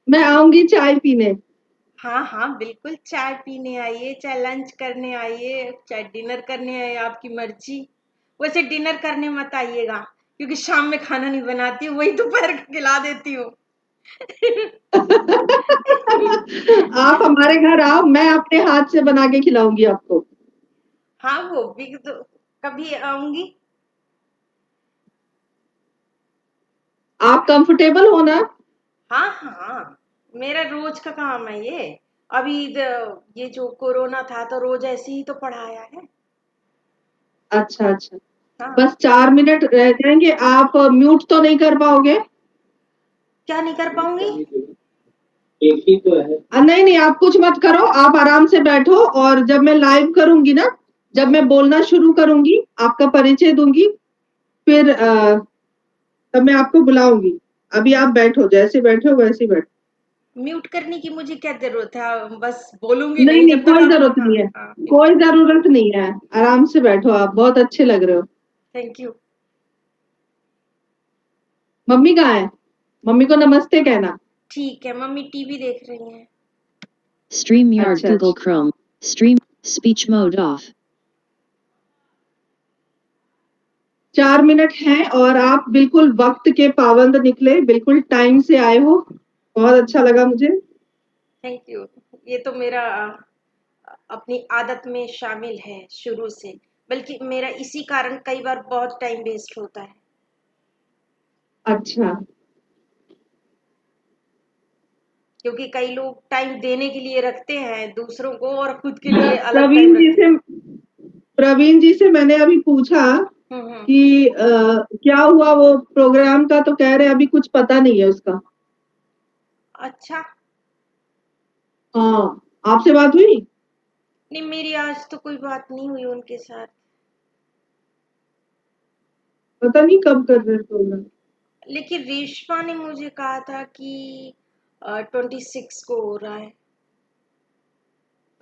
मैं आऊंगी चाय पीने। हाँ हाँ बिल्कुल, चाय पीने आइए, चाहे लंच करने आइए, चाहे डिनर करने आइए, आपकी मर्जी। वैसे डिनर करने मत आइएगा, क्योंकि शाम में खाना नहीं बनाती हूँ, वही दोपहर को खिला देती हूँ। आप हमारे घर आओ, मैं अपने हाथ से बना के खिलाऊंगी आपको। हाँ वो भी तो, कभी आऊंगी। आप कंफर्टेबल हो ना? हाँ हाँ, मेरा रोज का काम है ये। अभी ये जो कोरोना था तो रोज ऐसे ही तो पढ़ाया है। अच्छा अच्छा। हाँ। बस 4 मिनट रह जाएंगे, आप म्यूट तो नहीं कर पाओगे? क्या नहीं कर पाऊंगी? एक ही तो है। नहीं नहीं, आप कुछ मत करो, आप आराम से बैठो, और जब मैं लाइव करूंगी ना, जब हम्म। मैं बोलना शुरू करूंगी, आपका परिचय दूंगी, फिर तब मैं आपको बुलाऊंगी। अभी आप बैठो, जैसे बैठे हो वैसे ही बैठो। म्यूट करने की मुझे क्या जरूरत है, बस बोलूंगी नहीं नहीं नहीं, जब तक कोई आप। जरूरत हाँ नहीं है। हाँ कोई बिल्कुल। जरूरत नहीं है। आराम से बैठो, आप बहुत अच्छे लग रहे हो। Thank you. मम्मी कहाँ है? मम्मी को नमस्ते कहना। ठीक है, मम्मी टीवी देख रही हैं। StreamYard अच्छा Google अच्छा। Chrome. Stream. Speech mode off. 4 minute हैं और आप बिल्कुल वक्त के पाबंद निकले, बिल्कुल टाइम से आए हो। बहुत अच्छा लगा मुझे। Thank you. ये तो मेरा अपनी आदत में शामिल है शुरू से। बल्कि मेरा इसी कारण कई बार बहुत टाइम वेस्ट होता है। अच्छा। क्योंकि कई लोग टाइम देने के लिए रखते हैं दूसरों को, और खुद के लिए अलग टाइम प्रवीण जी रखते हैं। से, प्रवीण जी से मैंने अभी पूछा हम्म। कि क्या हुआ वो प्रोग्राम का, तो कह रहे अभी कुछ पता नहीं है उसका। अच्छा। हाँ, आपसे बात हुई? नहीं, मेरी आज तो कोई बात नहीं हुई उनके साथ। पता नहीं कब कर रहे प्रोग्राम। लेकिन रेशमा ने मुझे कहा था कि 26 को हो रहा है।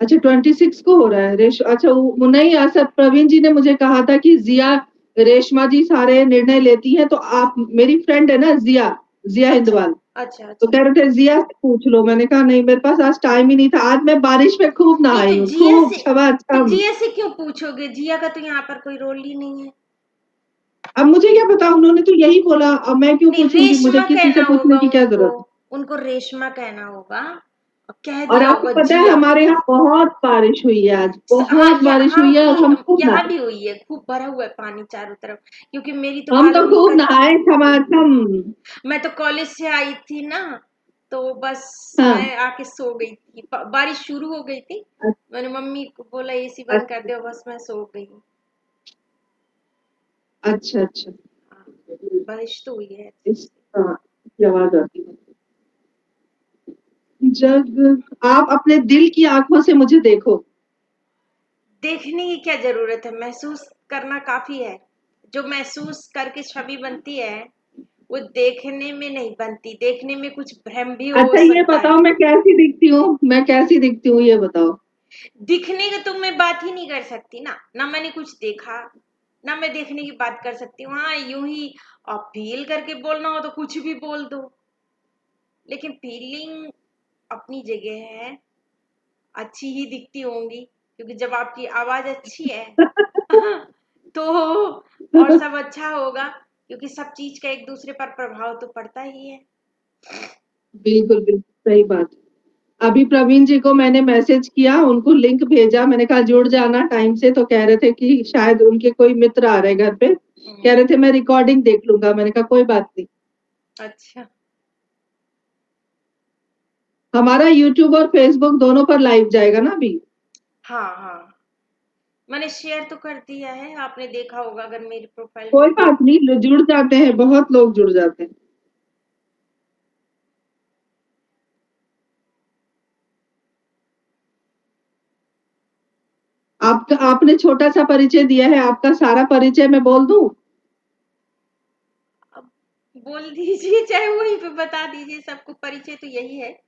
अच्छा, 26 को हो रहा है अच्छा वो नहीं, ऐसा प्रवीण जी ने मुझे कहा था कि जिया, रेशमा जी सारे निर्णय लेती हैं, तो आप मेरी फ्रेंड है ना जिया, जिया अच्छा हिंदवाल, अच्छा तो अच्छा। कह रहे थे जिया से पूछ लो। मैंने कहा नहीं, मेरे पास आज टाइम ही नहीं था, आज मैं बारिश में खूब नहीं नहाई तो हूँ, जिया खूब से, तो छमाछम। जिया से क्यों पूछोगे? जिया का तो यहाँ पर कोई रोल ही नहीं है। अब मुझे क्या पता, उन्होंने तो यही बोला, अब मैं क्यों नहीं, पूछूंगी, मुझे रेशमा किसी से कहना पूछने होगा की क्या उनको। जरूरत है? उनको रेशमा कहना होगा। और कह और दिया आपको होगा पता है जिया। हमारे यहाँ बहुत बारिश हुई है, आज हाँ बहुत बारिश हाँ, हुई है, और हम खूब यहाँ नहाए। भी हुई है, खूब भरा हुआ है पानी चारों तरफ। क्योंकि मेरी तो हम तो मालूम खूब नहाए छमाछम। मैं तो कॉलेज से आई थी ना, तो बस हाँ। मैं आके सो गई थी, बारिश शुरू हो गई थी। मैंने मम्मी को बोला एसी बंद कर अच्छा दो, बस मैं सो गई। अच्छा अच्छा। हाँ, बारिश तो हुई है अच्छे इस से। हाँ, की आवाज आती है। जब आप अपने दिल की आंखों से मुझे देखो। देखने की क्या जरूरत है, महसूस करना काफी है। जो महसूस करके छवि बनती है, वो देखने में नहीं बनती, देखने में कुछ भ्रम भी हो अच्छा ये सकता है। बताओ, मैं कैसी दिखती हूँ, मैं कैसी दिखती हूँ, ये बताओ। दिखने का तो मैं बात ही नहीं कर सकती ना, ना मैंने कुछ देखा, ना मैं देखने की बात कर सकती हूँ। हाँ यूं ही फील करके बोलना हो तो कुछ भी बोल दो। लेकिन फीलिंग अपनी जगह है, अच्छी ही दिखती होंगी, क्योंकि जब आपकी आवाज अच्छी है तो और सब अच्छा होगा, क्योंकि सब चीज का एक दूसरे पर प्रभाव तो पड़ता ही है। बिल्कुल बिल्कुल सही बात। अभी प्रवीण जी को मैंने मैसेज किया, उनको लिंक भेजा, मैंने कहा जुड़ जाना टाइम से, तो कह रहे थे कि शायद उनके कोई मित्र आ रहे घर पे, कह रहे थे मैं रिकॉर्डिंग देख लूंगा। मैंने कहा कोई बात नहीं। अच्छा। हमारा यूट्यूब और फेसबुक दोनों पर लाइव जाएगा ना अभी। हाँ हाँ, मैंने शेयर तो कर दिया है, आपने देखा होगा अगर मेरी प्रोफाइल कोई में तो। बात नहीं, जुड़ जाते हैं, बहुत लोग जुड़ जाते हैं। आपका, आपने छोटा सा परिचय दिया है, आपका सारा परिचय मैं बोल दूं? अब बोल दीजिए, चाहे वहीं पे बता दीजिए, सबको परिचय तो यही है।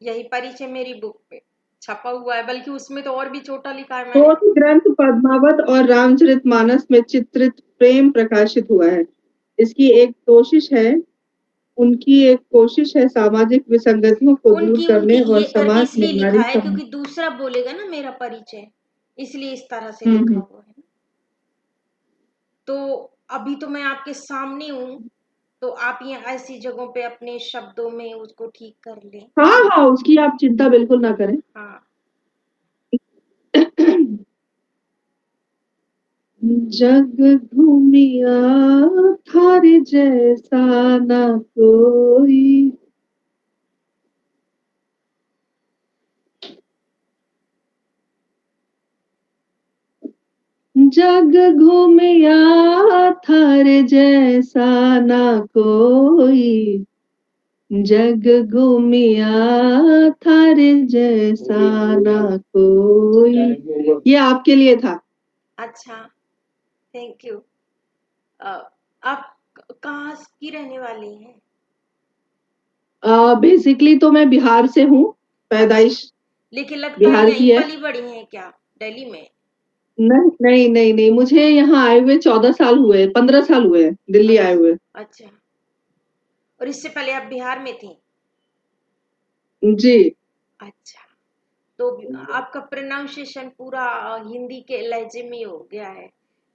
यही परिचय मेरी बुक पे, छपा हुआ है, बल्कि उसमें तो और भी छोटा लिखा है मैंने। शोध ग्रंथ पद्मावत और रामचरितमानस में चित्रित प्रेम प्रकाशित हुआ है। उनकी एक कोशिश है सामाजिक विसंगतियों को दूर उनकी करने और ये करके समाज में इसलिए लिखा नारी है क्योंकि दूसरा बोलेगा ना मेरा परिचय, इसलिए इस तरह से लिखा हुआ है। तो अभी तो मैं आपके सामने हूँ, तो आप ये ऐसी जगहों पे अपने शब्दों में उसको ठीक कर लें। हाँ, उसकी आप चिंता बिल्कुल ना करें। हाँ, जग घूमिया थारे जैसा ना कोई, जग घूमिया थारे जैसा ना कोई, जग घूमिया थारे जैसा ना कोई। ये आपके लिए था। अच्छा, थैंक यू। आप कहाँ की रहने वाली हैं? बेसिकली तो मैं बिहार से हूँ, पैदाइश लेकिन लगता है बिहार की यहीं है। पली बड़ी हैं क्या, दिल्ली में? नहीं, मुझे यहाँ आए हुए 14 साल हुए, 15 साल हुए हैं दिल्ली आए हुए। अच्छा, और इससे पहले आप बिहार में थी? जी, अच्छा, तो आपका प्रोनाउंसिएशन पूरा हिंदी के लहजे में हो गया है।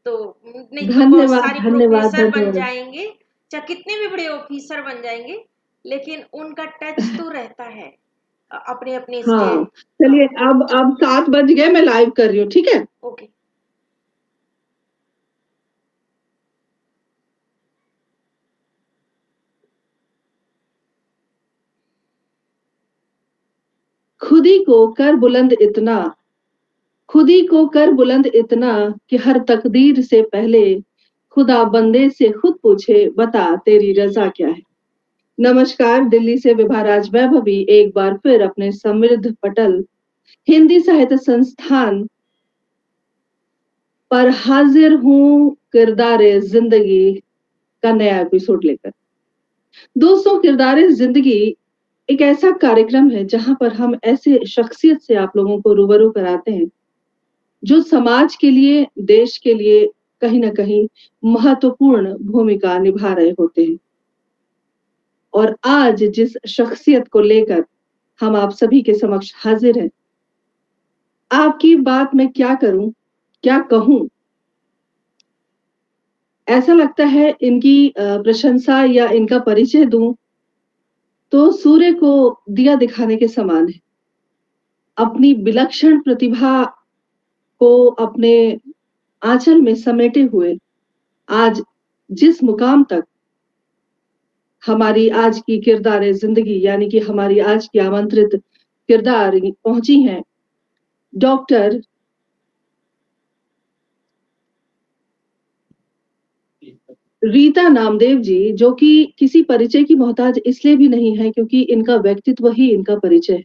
तो नहीं तो बहुत धन्यवाद सारे धन्यवाद प्रोफेसर बन धन्यवाद। जाएंगे, चाहे कितने भी बड़े ऑफिसर बन जाएंगे, लेकिन उनका टच तो रहता है अपने अपने हाँ, स्टेट। चलिए अब 7 बज गए, मैं लाइव कर रही हूँ, ठीक है। ओके। खुदी को कर बुलंद इतना, खुदी को कर बुलंद इतना कि हर तकदीर से पहले खुदा बंदे से खुद पूछे, बता तेरी रजा क्या है। नमस्कार, दिल्ली से विभा राज वैभवी एक बार फिर अपने समृद्ध पटल हिंदी साहित्य संस्थान पर हाजिर हूँ किरदार जिंदगी का नया एपिसोड लेकर। दोस्तों, किरदार जिंदगी एक ऐसा कार्यक्रम है जहां पर हम ऐसे शख्सियत से आप लोगों को रूबरू कराते हैं जो समाज के लिए, देश के लिए कहीं ना कहीं महत्वपूर्ण भूमिका निभा रहे होते हैं। और आज जिस शख्सियत को लेकर हम आप सभी के समक्ष हाजिर हैं, आपकी बात मैं क्या करूं, क्या कहूं, ऐसा लगता है इनकी प्रशंसा या इनका परिचय दूं तो सूर्य को दिया दिखाने के समान है। अपनी विलक्षण प्रतिभा को अपने आंचल में समेटे हुए आज जिस मुकाम तक हमारी आज की किरदार जिंदगी यानी कि हमारी आज की आमंत्रित किरदार पहुंची हैं, डॉक्टर रीता नामदेव जी, जो कि किसी परिचय की मोहताज इसलिए भी नहीं है क्योंकि इनका व्यक्तित्व ही इनका परिचय है।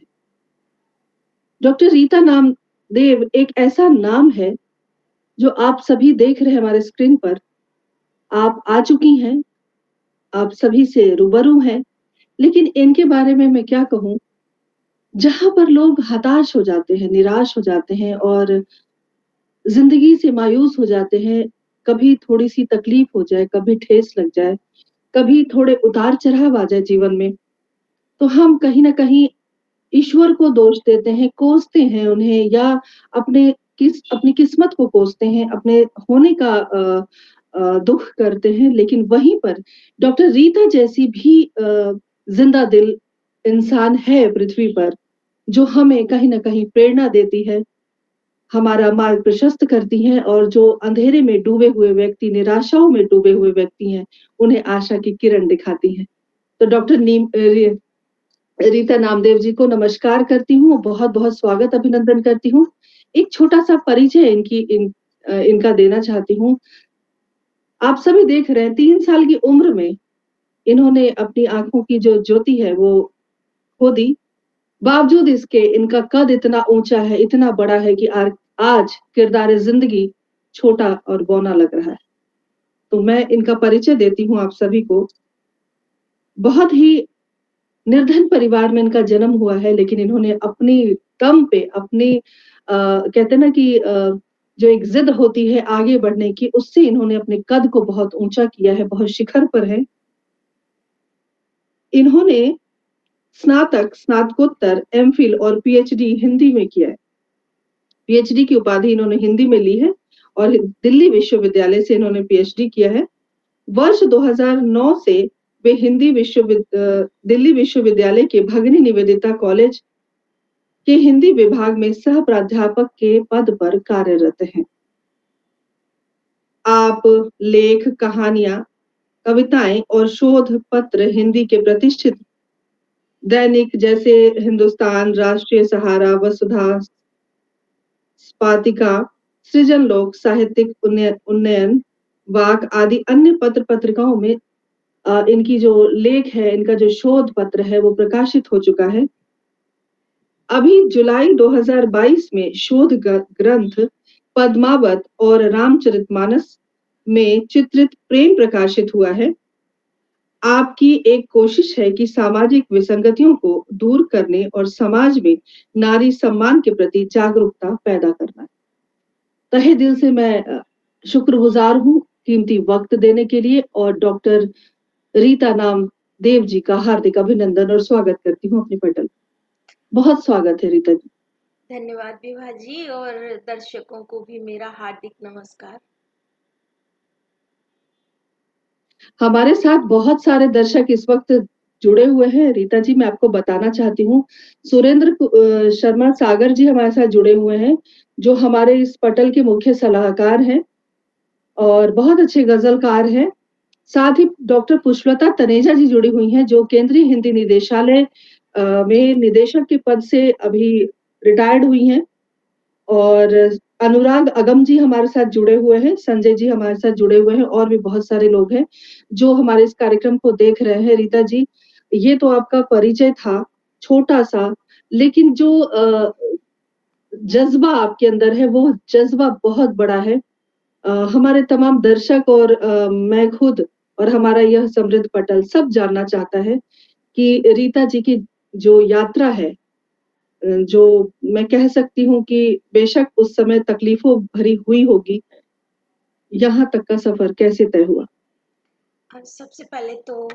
डॉक्टर रीता नामदेव एक ऐसा नाम है जो आप सभी देख रहे हैं हमारे स्क्रीन पर। आप आ चुकी हैं, आप सभी से रूबरू हैं, लेकिन इनके बारे में मैं क्या कहूं। जहां पर लोग हताश हो जाते हैं, निराश हो जाते हैं और जिंदगी से मायूस हो जाते हैं, कभी थोड़ी सी तकलीफ हो जाए, कभी ठेस लग जाए, कभी थोड़े उतार चढ़ाव आ जाए जीवन में, तो हम कहीं ना कहीं ईश्वर को दोष देते हैं, कोसते हैं उन्हें, या अपनी किस्मत को कोसते हैं, अपने होने का दुख करते हैं। लेकिन वहीं पर डॉक्टर रीता जैसी भी जिंदा दिल इंसान है पृथ्वी पर, जो हमें कहीं ना कहीं प्रेरणा देती है, हमारा मार्ग प्रशस्त करती हैं, और जो अंधेरे में डूबे हुए व्यक्ति, निराशाओं में डूबे हुए व्यक्ति हैं, उन्हें आशा की किरण दिखाती हैं। तो डॉक्टर रीता नामदेव जी को नमस्कार करती हूँ, बहुत बहुत स्वागत अभिनंदन करती हूँ। एक छोटा सा परिचय इनका देना चाहती हूँ। आप सभी देख रहे हैं 3 साल की उम्र में इन्होंने अपनी आंखों की जो ज्योति है वो खो दी। बावजूद इसके इनका कद इतना ऊंचा है, इतना बड़ा है कि आज किरदार जिंदगी छोटा और बौना लग रहा है। तो मैं इनका परिचय देती हूँ आप सभी को। बहुत ही निर्धन परिवार में इनका जन्म हुआ है, लेकिन इन्होंने अपनी दम पे अपनी कहते हैं ना कि जो एक ज़िद होती है आगे बढ़ने की, उससे इन्होंने अपने कद को बहुत ऊँचा किया है, बहुत शिखर पर है। इन्होंने स्नातक, स्नातकोत्तर, एमफिल और पीएचडी हिंदी में किया है। पीएचडी की उपाधि इन्होंने हिंदी में ली है और दिल्ली विश्वविद्यालय से इन्होंने पीएचडी किया है। वर्ष 2009 से वे दिल्ली विश्वविद्यालय के भगिनी निवेदिता कॉलेज के हिंदी विभाग में सह प्राध्यापक के पद पर कार्यरत हैं। आप लेख, कहानियां, कविताएं और शोध पत्र हिंदी के प्रतिष्ठित दैनिक जैसे हिंदुस्तान, राष्ट्रीय सहारा, वसुधा, स्पातिका, सृजन लोक, साहित्यिक उन्नयन, वाक आदि अन्य पत्र पत्रिकाओं में इनकी जो लेख है, इनका जो शोध पत्र है वो प्रकाशित हो चुका है। अभी जुलाई 2022 में शोध ग्रंथ पद्मावत और रामचरितमानस में चित्रित प्रेम प्रकाशित हुआ है। आपकी एक कोशिश है कि सामाजिक विसंगतियों को दूर करने और समाज में नारी सम्मान के प्रति जागरूकता पैदा करना। तहे दिल से मैं शुक्रगुजार हूँ कीमती वक्त देने के लिए और डॉक्टर रीता नाम देव जी का हार्दिक अभिनंदन और स्वागत करती हूँ अपने पटल। बहुत स्वागत है रीता जी। धन्यवाद विभा जी और दर्शकों को भी मेरा हार्दिक नमस्कार। हमारे साथ बहुत सारे दर्शक इस वक्त जुड़े हुए हैं। रीता जी, मैं आपको बताना चाहती हूँ, सुरेंद्र शर्मा सागर जी हमारे साथ जुड़े हुए हैं, जो हमारे इस पटल के मुख्य सलाहकार हैं और बहुत अच्छे गजलकार हैं। साथ ही डॉक्टर पुष्पलता तनेजा जी जुड़ी हुई हैं, जो केंद्रीय हिंदी निदेशालय में निदेशक के पद से अभी रिटायर्ड हुई हैं। और अनुराग अगम जी हमारे साथ जुड़े हुए हैं, संजय जी हमारे साथ जुड़े हुए हैं और भी बहुत सारे लोग हैं जो हमारे इस कार्यक्रम को देख रहे हैं। रीता जी, ये तो आपका परिचय था छोटा-सा, लेकिन जो जज़्बा आपके अंदर है वो जज़्बा बहुत बड़ा है। हमारे तमाम दर्शक और मैं खुद और हमारा यह समृद्ध पटल सब जानना चाहता है कि रीता जी की जो यात्रा है, जो मैं कह सकती हूँ कि बेशक उस समय तकलीफों भरी हुई होगी, यहाँ तक का सफर कैसे तय हुआ? सबसे पहले तो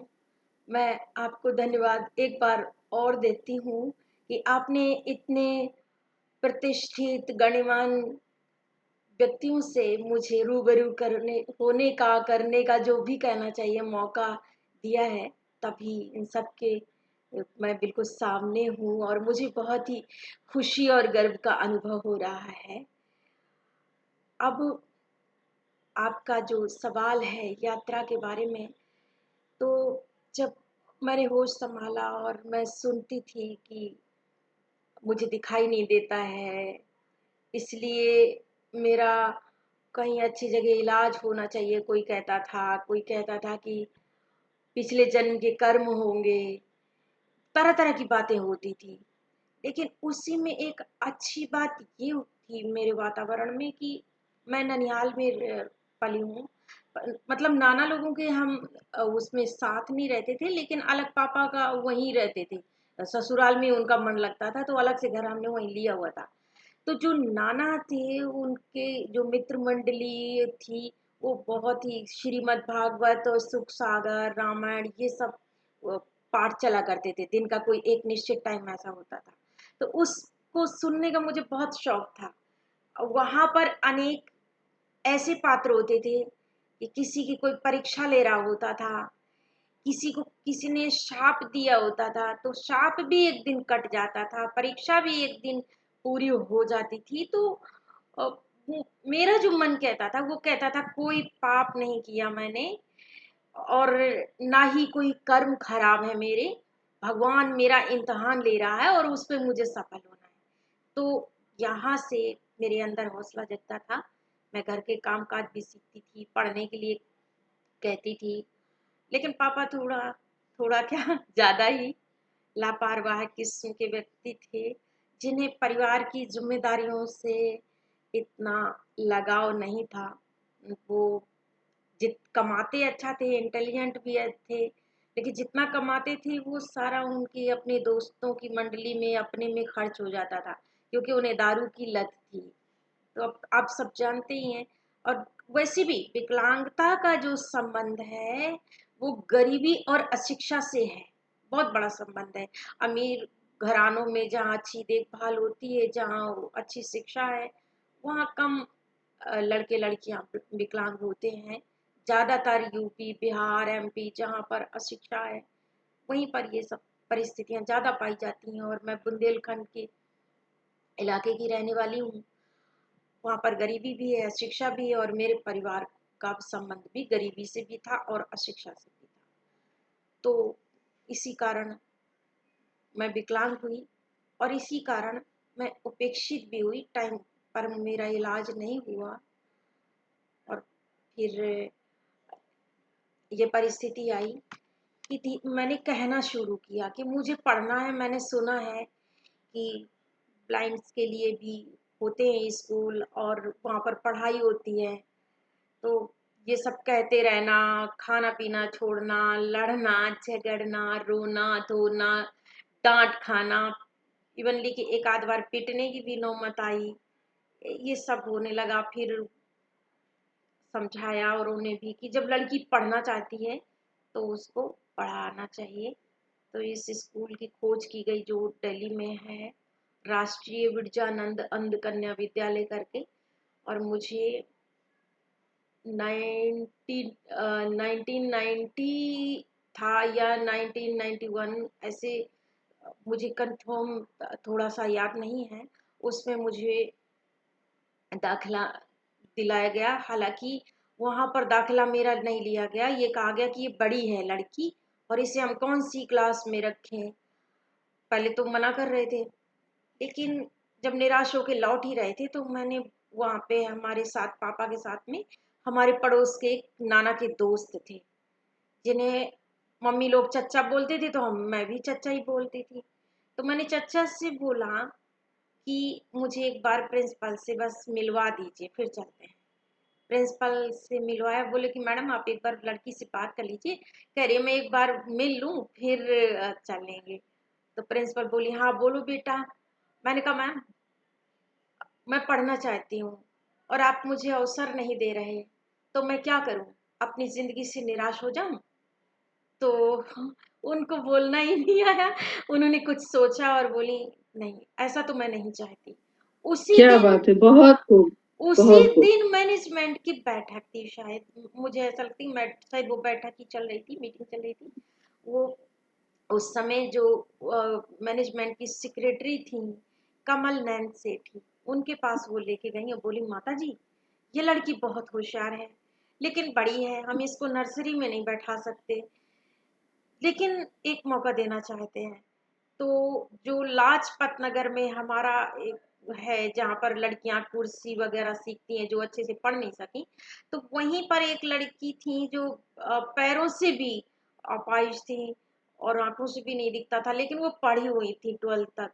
मैं आपको धन्यवाद एक बार और देती हूँ कि आपने इतने प्रतिष्ठित गणमान्य व्यक्तियों से मुझे रूबरू करने का जो भी कहना चाहिए मौका दिया है, तभी इन सब के मैं बिल्कुल सामने हूँ और मुझे बहुत ही खुशी और गर्व का अनुभव हो रहा है। अब आपका जो सवाल है यात्रा के बारे में, तो जब मैंने होश संभाला और मैं सुनती थी कि मुझे दिखाई नहीं देता है, इसलिए मेरा कहीं अच्छी जगह इलाज होना चाहिए, कोई कहता था कि पिछले जन्म के कर्म होंगे, तरह तरह की बातें होती थी। लेकिन उसी में एक अच्छी बात ये थी मेरे वातावरण में कि मैं ननिहाल में पली हूँ। मतलब नाना लोगों के हम उसमें साथ नहीं रहते थे, लेकिन अलग पापा का वहीं रहते थे। ससुराल में उनका मन लगता था तो अलग से घर हमने वहीं लिया हुआ था। तो जो नाना थे उनके जो मित्र मंडली थी वो बहुत ही श्रीमद् भागवत और सुख सागर रामायण ये सब पाठ चला करते थे। दिन का कोई एक निश्चित टाइम ऐसा होता था, तो उसको सुनने का मुझे बहुत शौक था। वहां पर अनेक ऐसे पात्र होते थे कि किसी की कोई परीक्षा ले रहा होता था, किसी को किसी ने शाप दिया होता था तो शाप भी एक दिन कट जाता था, परीक्षा भी एक दिन पूरी हो जाती थी। तो अ, मेरा जो मन कहता था वो कहता था कोई पाप नहीं किया मैंने और ना ही कोई कर्म खराब है मेरे, भगवान मेरा इम्तिहान ले रहा है और उस पे मुझे सफल होना है। तो यहाँ से मेरे अंदर हौसला जगता था। मैं घर के काम काज भी सीखती थी, पढ़ने के लिए कहती थी, लेकिन पापा थोड़ा थोड़ा क्या ज्यादा ही लापरवाह किस्म के व्यक्ति थे, जिन्हें परिवार की जिम्मेदारियों से इतना लगाव नहीं था। वो जित कमाते अच्छा थे, इंटेलिजेंट भी थे, लेकिन जितना कमाते थे वो सारा उनकी अपने दोस्तों की मंडली में अपने में खर्च हो जाता था। क्योंकि उन्हें दारू की लत थी। तो अब आप सब जानते ही हैं। और वैसे भी विकलांगता का जो संबंध है वो गरीबी और अशिक्षा से है, बहुत बड़ा संबंध है। अमीर घरानों में जहाँ अच्छी देखभाल होती है, जहाँ अच्छी शिक्षा है, वहाँ कम लड़के लड़कियां विकलांग होते हैं। ज्यादातर यूपी, बिहार, एमपी जहाँ पर अशिक्षा है वहीं पर ये सब परिस्थितियां ज्यादा पाई जाती हैं। और मैं बुंदेलखंड के इलाके की रहने वाली हूँ। वहाँ पर गरीबी भी है, अशिक्षा भी है, और मेरे परिवार का संबंध भी गरीबी से भी था और अशिक्षा से भी था। तो इसी कारण मैं विकलांग हुई और इसी कारण मैं उपेक्षित भी हुई। टाइम पर मेरा इलाज नहीं हुआ और फिर ये परिस्थिति आई कि मैंने कहना शुरू किया कि मुझे पढ़ना है। मैंने सुना है कि ब्लाइंड्स के लिए भी होते हैं स्कूल और वहाँ पर पढ़ाई होती है। तो ये सब कहते रहना, खाना पीना छोड़ना, लड़ना झगड़ना, रोना धोना, डांट खाना, इवनली कि एक आध बार पीटने की भी नौबत आई, ये सब होने लगा। फिर समझाया और उन्हें भी कि जब लड़की पढ़ना चाहती है तो उसको पढ़ाना चाहिए। तो इस स्कूल की खोज की गई जो दिल्ली में है, राष्ट्रीय विरजानंद अंध कन्या विद्यालय करके। और मुझे 1990 था या 1991 ऐसे, मुझे कंफर्म थोड़ा सा याद नहीं है। उसमें मुझे दाखिला दिलाया गया। हालांकि वहां पर दाखिला मेरा नहीं लिया गया, ये कहा गया कि ये बड़ी है लड़की और इसे हम कौन सी क्लास में रखें। पहले तो मना कर रहे थे, लेकिन जब निराश होकर लौट ही रहे थे तो मैंने वहाँ पे हमारे साथ, पापा के साथ में, हमारे पड़ोस के एक नाना के दोस्त थे जिन्हें मम्मी लोग चच्चा बोलते थे, तो मैं भी चच्चा ही बोलती थी। तो मैंने चच्चा से बोला कि मुझे एक बार प्रिंसिपल से बस मिलवा दीजिए, फिर चलते हैं। प्रिंसिपल से मिलवाया, बोले कि मैडम आप एक बार लड़की से बात कर लीजिए। कह रही है मैं एक बार मिल लूँ फिर चलेंगे। तो प्रिंसिपल बोली हाँ बोलो बेटा। मैंने कहा मैम मैं पढ़ना चाहती हूँ और आप मुझे अवसर नहीं दे रहे, तो मैं क्या करूँ, अपनी जिंदगी से निराश हो जाऊं? तो उनको बोलना ही नहीं आया। उन्होंने कुछ सोचा और बोली नहीं ऐसा तो मैं नहीं चाहती। उसी क्या दिन, बात है, बहुत हाँ, खूब, उसी बहुत खूब। दिन मैनेजमेंट की बैठक थी शायद, मुझे ऐसा लगती है शायद वो बैठक ही चल रही थी, मीटिंग चल रही थी। वो उस समय जो मैनेजमेंट की सेक्रेटरी थी कमल नैन सेठी, उनके पास वो लेके गई और बोली माता जी ये लड़की बहुत होशियार है लेकिन बड़ी है, हम इसको नर्सरी में नहीं बैठा सकते, लेकिन एक मौका देना चाहते हैं। तो जो लाजपत नगर में हमारा एक है जहाँ पर लड़कियां कुर्सी वगैरह सीखती हैं जो अच्छे से पढ़ नहीं सकी, तो वहीं पर एक लड़की थी जो पैरों से भी अपाहिज थी और आंखों से भी नहीं दिखता था, लेकिन वो पढ़ी हुई थी 12th तक।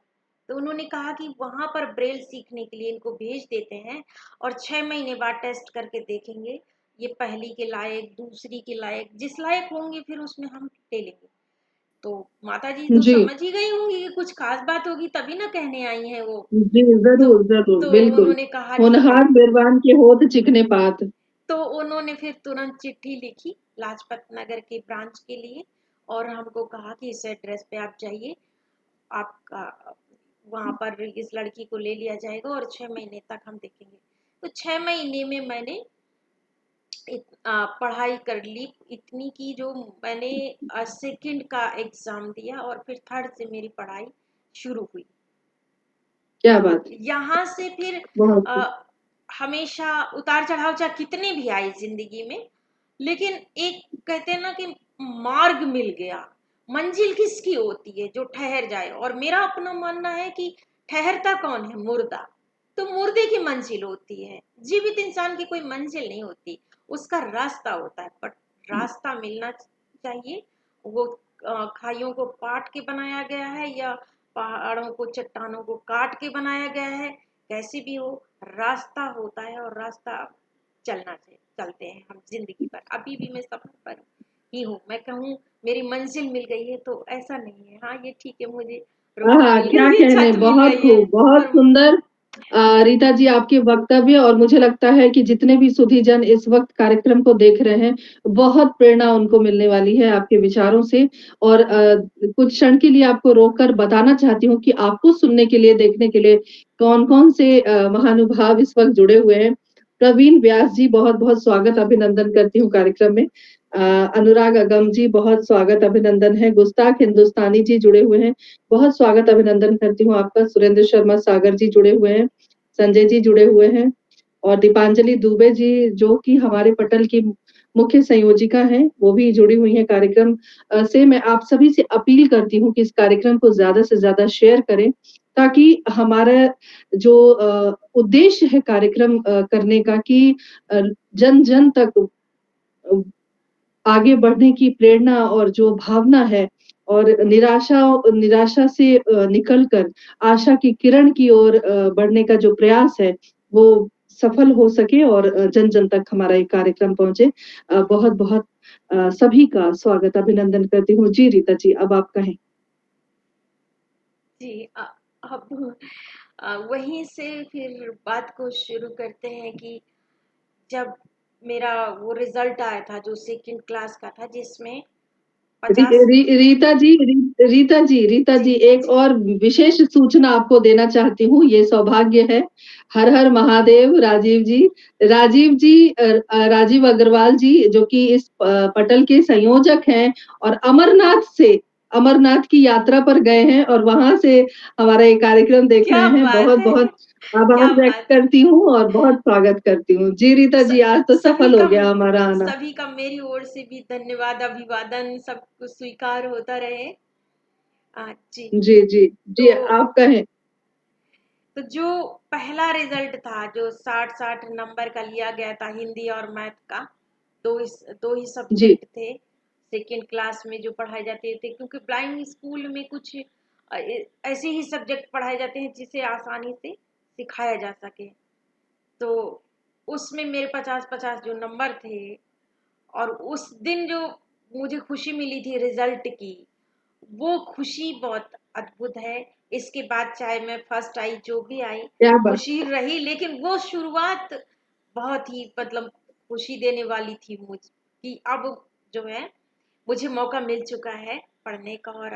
तो उन्होंने कहा कि वहां पर ब्रेल सीखने के लिए इनको भेज देते हैं और 6 महीने बाद टेस्ट करके देखेंगे ये पहली के लायक, दूसरी के लायक, जिस लायक होंगे फिर उसमें हम ले लेंगे। तो माता जी तो जी, समझ ही गई होंगी कि कुछ खास बात होगी तभी ना कहने आई हैं वो। जी, तो ज़रूर, ज़रूर, तो बिल्कुल। उन्होंने कहा ठीक है। होनहार मेज़बान के होत चिकने पात। तो उन्होंने फिर तुरंत चिट्ठी लिखी लाजपत नगर के ब्रांच के लिए और हमको कहा कि इस एड्रेस पे आप जाइए, आपका वहां पर इस लड़की को ले लिया जाएगा और 6 महीने तक हम देखेंगे। तो 6 महीने में मैंने पढ़ाई कर ली इतनी की जो मैंने सेकंड का एग्जाम दिया और फिर थर्ड से मेरी पढ़ाई शुरू हुई। क्या बात है, यहाँ से फिर बहुत खूब। अ, हमेशा उतार चढ़ाव चाहे कितने भी आए जिंदगी में, लेकिन एक कहते हैं ना कि मार्ग मिल गया। मंजिल किसकी होती है, जो ठहर जाए। और मेरा अपना मानना है कि ठहरता कौन है, मुर्दा। तो मुर्दे की मंजिल होती है, जीवित इंसान की कोई मंजिल नहीं होती, उसका रास्ता होता है। बट रास्ता मिलना चाहिए। वो खाइयों को पाट के बनाया गया है या पहाड़ों को, चट्टानों को काट के बनाया गया है, कैसे भी हो रास्ता होता है और रास्ता चलना चाहिए। चलते हैं हम जिंदगी पर, अभी भी मैं सफर पर ही हूँ। मैं कहूँ मेरी मंजिल मिल गई है तो ऐसा नहीं है। हाँ ये ठीक है, मुझे प्रोफाइल क्या भी कहने, छत मिल बहुत गई है खूब, बहुत पर सुंदर रीता जी आपके वक्तव्य और मुझे लगता है कि जितने भी सुधीजन इस वक़्त कार्यक्रम को देख रहे हैं, बहुत प्रेरणा उनको मिलने वाली है आपके विचारों से और कुछ क्षण के लिए आपको रोककर बताना चाहती हूँ कि आपको सुनने के लिए, देखने के लिए कौन-कौन से महानुभाव इस वक़्त जुड़े हुए हैं। प्रवीण व्यास जी बहुत-बहुत स्वागत, अभिनंदन करती हूँ कार्यक्रम में। अ, अनुराग अगम जी बहुत स्वागत, अभिनंदन है। गुस्ताख हिंदुस्तानी जी जुड़े हुए हैं। बहुत स्वागत अभिनंदन करती हूँ आपका। सुरेंद्र शर्मा सागर जी जुड़े हुए हैं, संजय जी जुड़े हुए हैं और दीपांजलि दुबे जी जो कि हमारे पटल की मुख्य संयोजिका हैं, वो भी जुड़ी हुई हैं कार्यक्रम से। मैं आप सभी से अपील करती हूँ कि इस कार्यक्रम को ज़्यादा से ज़्यादा शेयर करें, ताकि हमारा जो उद्देश्य है कार्यक्रम करने का कि अ, जन-जन तक अ, आगे बढ़ने की प्रेरणा और जो भावना है और निराशा से निकल कर आशा की किरण की ओर बढ़ने का जो प्रयास है, वो सफल हो सके और जन-जन तक हमारा ये कार्यक्रम पहुँचे। बहुत-बहुत सभी का स्वागत, अभिनंदन करती हूँ। जी, रीता जी, अब आप कहें। जी अब वहीं से फिर बात को शुरू करते हैं कि जब मेरा वो रिजल्ट आया था जो सेकंड क्लास का था जिसमें री, 50। री, रीता जी जी एक जी और विशेष सूचना आपको देना चाहती हूँ, ये सौभाग्य है। हर हर महादेव राजीव जी राजीव अग्रवाल जी जो कि इस पटल के संयोजक हैं और अमरनाथ की यात्रा पर गए हैं और वहां से हमारा ये कार्यक्रम देख क्या रहे हैं। बात बहुत है बहुत आभार क्या व्यक्त बात है करती हूँ और बहुत स्वागत करती हूँ। जी रीता स, जी, आज तो सभी सफल हो का गया हमारा आना। सभी का मेरी ओर से भी धन्यवाद अभिवादन सब कुछ स्वीकार होता रहे। जी जी जी तो जी, आप कहें। तो जो पहला रिजल्ट था जो 60-60 नंबर का लिया गया था हिंदी और मैथ का, दो ही जी सब्जेक्ट थे सेकेंड क्लास में जो पढ़ाए जाते थे, क्योंकि ब्लाइंड स्कूल में कुछ ऐसे ही सब्जेक्ट पढ़ाए जाते हैं जिसे आसानी से सिखाया जा सके। तो उसमें मेरे 50-50 जो नंबर थे और उस दिन जो मुझे खुशी मिली थी रिजल्ट की, वो खुशी बहुत अद्भुत है। इसके बाद चाहे मैं फर्स्ट आई जो भी आई क्या बात। खुशी रही, लेकिन वो शुरुआत बहुत ही मतलब खुशी देने वाली थी मुझ कि अब जो है मुझे मौका मिल चुका है पढ़ने का और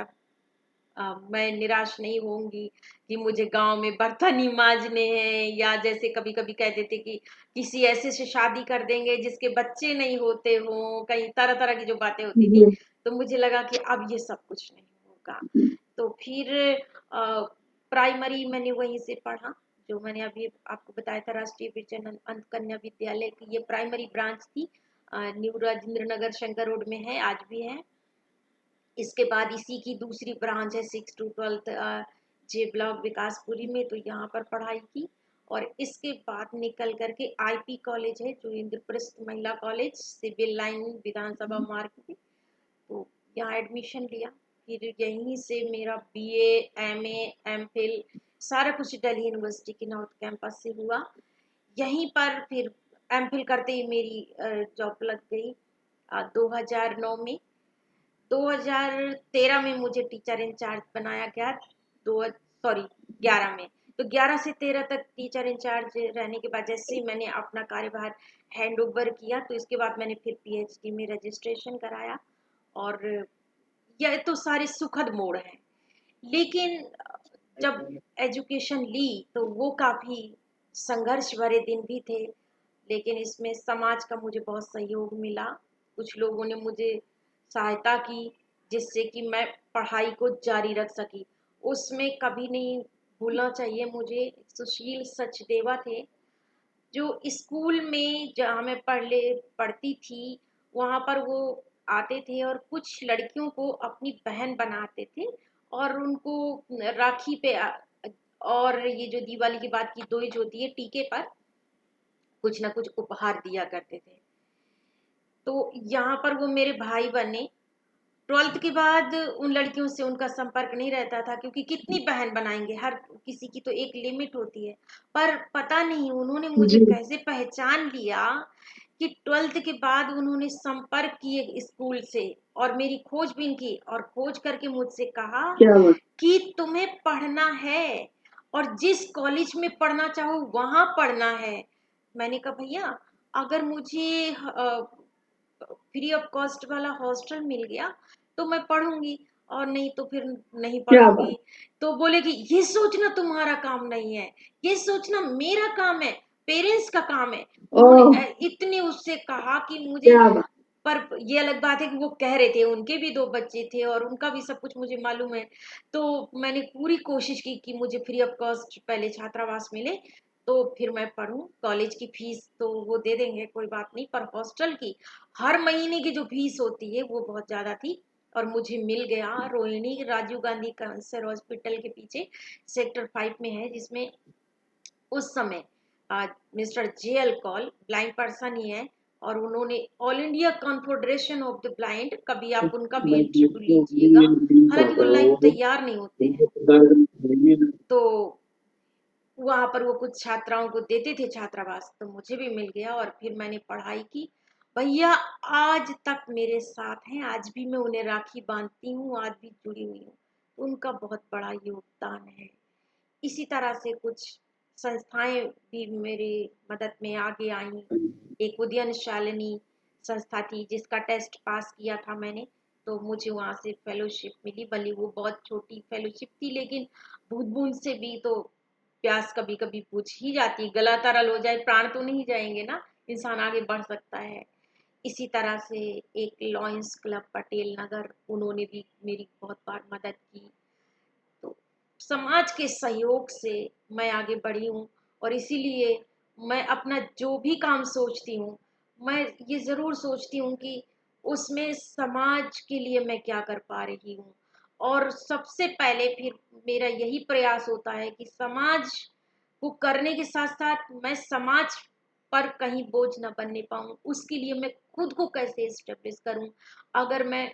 अब मैं निराश नहीं होंगी कि मुझे गांव में बर्तन ही मांजने हैं, या जैसे कभी कभी कह देते कि किसी ऐसे से शादी कर देंगे जिसके बच्चे नहीं होते हों, कई तरह तरह की जो बातें होती थी। जी तो मुझे लगा कि अब ये सब कुछ नहीं होगा। तो फिर प्राइमरी मैंने वहीं से पढ़ा जो मैंने अभी आपको बताया था, राष्ट्रीय विजन अंत कन्या विद्यालय की ये प्राइमरी ब्रांच थी। न्यू राजेंद्र नगर शंकर रोड में है, आज भी है। इसके बाद इसी की दूसरी ब्रांच है 6 to 12 जे ब्लॉक विकासपुरी में, तो यहाँ पर पढ़ाई की। और इसके बाद निकल करके आईपी कॉलेज है जो इंद्रप्रस्थ महिला कॉलेज, सिविल लाइन विधानसभा मार्ग पे, तो यहाँ एडमिशन लिया। फिर यहीं से मेरा बीए एमए एमफिल सारा कुछ दिल्ली यूनिवर्सिटी के नॉर्थ कैंपस से हुआ। यहीं पर फिर एमफिल करते ही मेरी जॉब लग गई 2009 में। 2013 में मुझे टीचर इंचार्ज बनाया गया, दो सॉरी 11 में। तो 11 से 13 तक टीचर इंचार्ज रहने के बाद जैसे ही मैंने अपना कार्यभार हैंड ओवर किया, तो इसके बाद मैंने फिर पीएचडी में रजिस्ट्रेशन कराया। और यह तो सारे सुखद मोड़ हैं, लेकिन जब एजुकेशन ली तो वो काफ़ी संघर्ष भरे दिन भी थे, लेकिन इसमें समाज का मुझे बहुत सहयोग मिला। कुछ लोगों ने मुझे सहायता की जिससे कि मैं पढ़ाई को जारी रख सकी। उसमें कभी नहीं भूलना चाहिए मुझे, सुशील सचदेवा थे जो स्कूल में जहाँ मैं पढ़ती थी, वहाँ पर वो आते थे और कुछ लड़कियों को अपनी बहन बनाते थे और उनको राखी पे और ये जो दिवाली की बात की दोई जो होती है टीके पर कुछ ना कुछ उपहार दिया करते थे। तो यहाँ पर वो मेरे भाई बने। 12th के बाद उन लड़कियों से उनका संपर्क नहीं रहता था, क्योंकि कितनी बहन बनाएंगे, हर किसी की तो एक लिमिट होती है। पर पता नहीं उन्होंने मुझे जी कैसे पहचान लिया कि 12th के बाद उन्होंने संपर्क किए स्कूल से और मेरी खोजबीन की और खोज करके मुझसे कहा क्या बात। कि तुम्हें पढ़ना है और जिस कॉलेज में पढ़ना चाहो वहां पढ़ना है। मैंने कहा भैया अगर मुझे फ्री ऑफ कॉस्ट वाला हॉस्टल मिल गया तो मैं पढ़ूंगी और नहीं तो फिर नहीं क्या बात। पढ़ूंगी। तो बोले कि ये सोचना तुम्हारा काम नहीं है, ये सोचना मेरा काम है, पेरेंट्स का काम है। उन्होंने ओह, इतने उससे कहा कि मुझे, क्या बात। पर ये अलग बात है कि वो कह रहे थे उनके भी 2 बच्चे थे और उनका भी सब कुछ मुझे मालूम है। तो मैंने पूरी कोशिश की कि मुझे फ्री ऑफ कॉस्ट पहले छात्रावास मिले तो फिर मैं पढूं। कॉलेज की फीस तो वो दे देंगे, कोई बात नहीं, पर हॉस्टल की हर महीने की जो फीस होती है वो बहुत ज्यादा थी। और मुझे मिल गया रोहिणी राजीव गांधी कैंसर हॉस्पिटल के पीछे सेक्टर 5 में है, जिसमें उस समय mister JL Kaul blind person ही है और उन्होंने all India confederation of the blind, कभी आप उनका भी इंटरव्यू लीजिएगा, हालांकि वो लाइव तैयार नहीं होते हैं। तो वहां पर वो कुछ छात्राओं को देते थे छात्रावास, तो मुझे भी मिल गया और फिर मैंने पढ़ाई की। भैया आज तक मेरे साथ हैं, आज भी मैं उन्हें राखी बांधती हूँ, आज भी जुड़ी हुई हूँ। उनका बहुत बड़ा योगदान है। इसी तरह से कुछ संस्थाएं भी मेरी मदद में आगे आई। एक उद्यान शालिनी संस्था थी जिसका टेस्ट पास किया था मैंने, तो मुझे वहां से फेलोशिप मिली। भले वो बहुत छोटी फेलोशिप थी लेकिन बूंद बूंद से भी तो प्यास कभी कभी बुझ ही जाती। गला तरल हो जाए प्राण तो नहीं जाएंगे ना, इंसान आगे बढ़ सकता है। इसी तरह से एक लॉयंस क्लब पटेल नगर, उन्होंने भी मेरी बहुत बार मदद की। तो समाज के सहयोग से मैं आगे बढ़ी हूँ और इसीलिए मैं अपना जो भी काम सोचती हूँ मैं ये ज़रूर सोचती हूँ कि उसमें समाज के लिए मैं क्या कर पा रही हूँ। और सबसे पहले फिर मेरा यही प्रयास होता है कि समाज को करने के साथ साथ मैं समाज पर कहीं बोझ न बनने पाऊँ, उसके लिए मैं खुद को कैसे एस्टेब्लिश करूँ। अगर मैं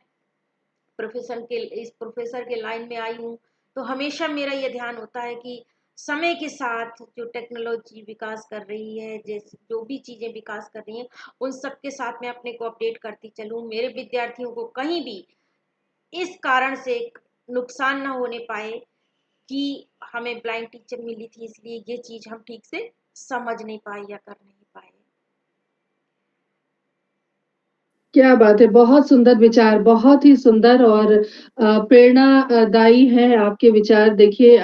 इस प्रोफेसर के लाइन में आई हूँ तो हमेशा मेरा ये ध्यान होता है कि समय के साथ जो टेक्नोलॉजी विकास कर रही है, जैसे जो भी चीजें विकास कर रही हैं उन सब के साथ मैं अपने को अपडेट करती चलूँ। मेरे विद्यार्थियों को कहीं भी इस कारण से नुकसान ना होने पाए कि हमें ब्लाइंड टीचर मिली थी इसलिए ये चीज हम ठीक से समझ नहीं पाए या कर नहीं पाए। क्या बात है! बहुत सुंदर विचार, बहुत ही सुंदर और प्रेरणादायी है आपके विचार। देखिए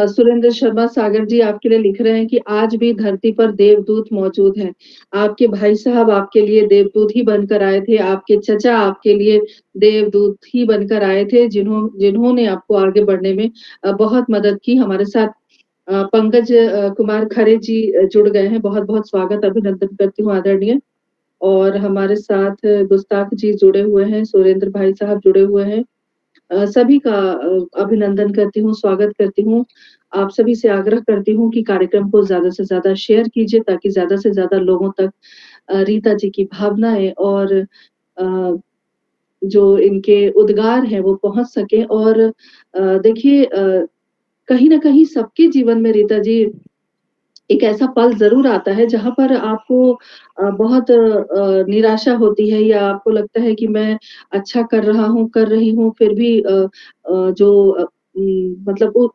सुरेंद्र शर्मा सागर जी आपके लिए लिख रहे हैं कि आज भी धरती पर देवदूत मौजूद हैं। आपके भाई साहब आपके लिए देवदूत ही बनकर आए थे, आपके चचा आपके लिए देवदूत ही बनकर आए थे, जिन्होंने आपको आगे बढ़ने में बहुत मदद की। हमारे साथ पंकज कुमार खरे जी जुड़ गए हैं, बहुत-बहुत स्वागत, अभिनंदन करती हूँ आदरणीय। और हमारे साथ गुस्ताख जी जुड़े हुए हैं, सुरेंद्र भाई साहब जुड़े हुए हैं। सभी का अभिनंदन करती हूँ, स्वागत करती हूँ। आप सभी से आग्रह करती हूँ कि कार्यक्रम को ज़्यादा से ज़्यादा शेयर कीजिए ताकि ज़्यादा से ज़्यादा लोगों तक रीता जी की भावनाएँ और जो इनके उद्गार हैं वो पहुँच सकें और देखिए कहीं न कहीं सबके जीवन में रीता जी एक ऐसा पल ज़रूर आता है जहाँ पर आपको बहुत निराशा होती है या आपको लगता है कि मैं अच्छा कर रहा हूँ, कर रही हूँ, फिर भी मतलब वो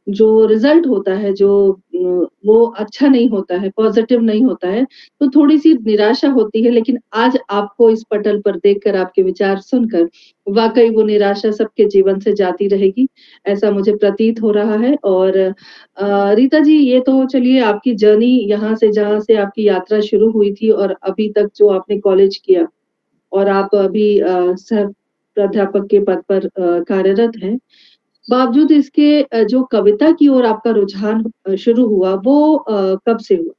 जो रिज़ल्ट होता है, वो अच्छा नहीं होता है, पॉज़िटिव नहीं होता है, तो थोड़ी-सी निराशा होती है। लेकिन आज आपको इस पटल पर देखकर, आपके विचार सुनकर, वाक़ई वो निराशा सबके जीवन से जाती रहेगी, ऐसा मुझे प्रतीत हो रहा है। और रीता जी, ये तो चलिए आपकी जर्नी यहाँ से जहाँ से आपकी यात्रा शुरू हुई थी और अभी तक जो आपने कॉलेज किया और आप अभी सह प्राध्यापक के पद पर कार्यरत हैं। बावजूद इसके जो कविता की ओर आपका रुझान शुरू हुआ वो कब से हुआ?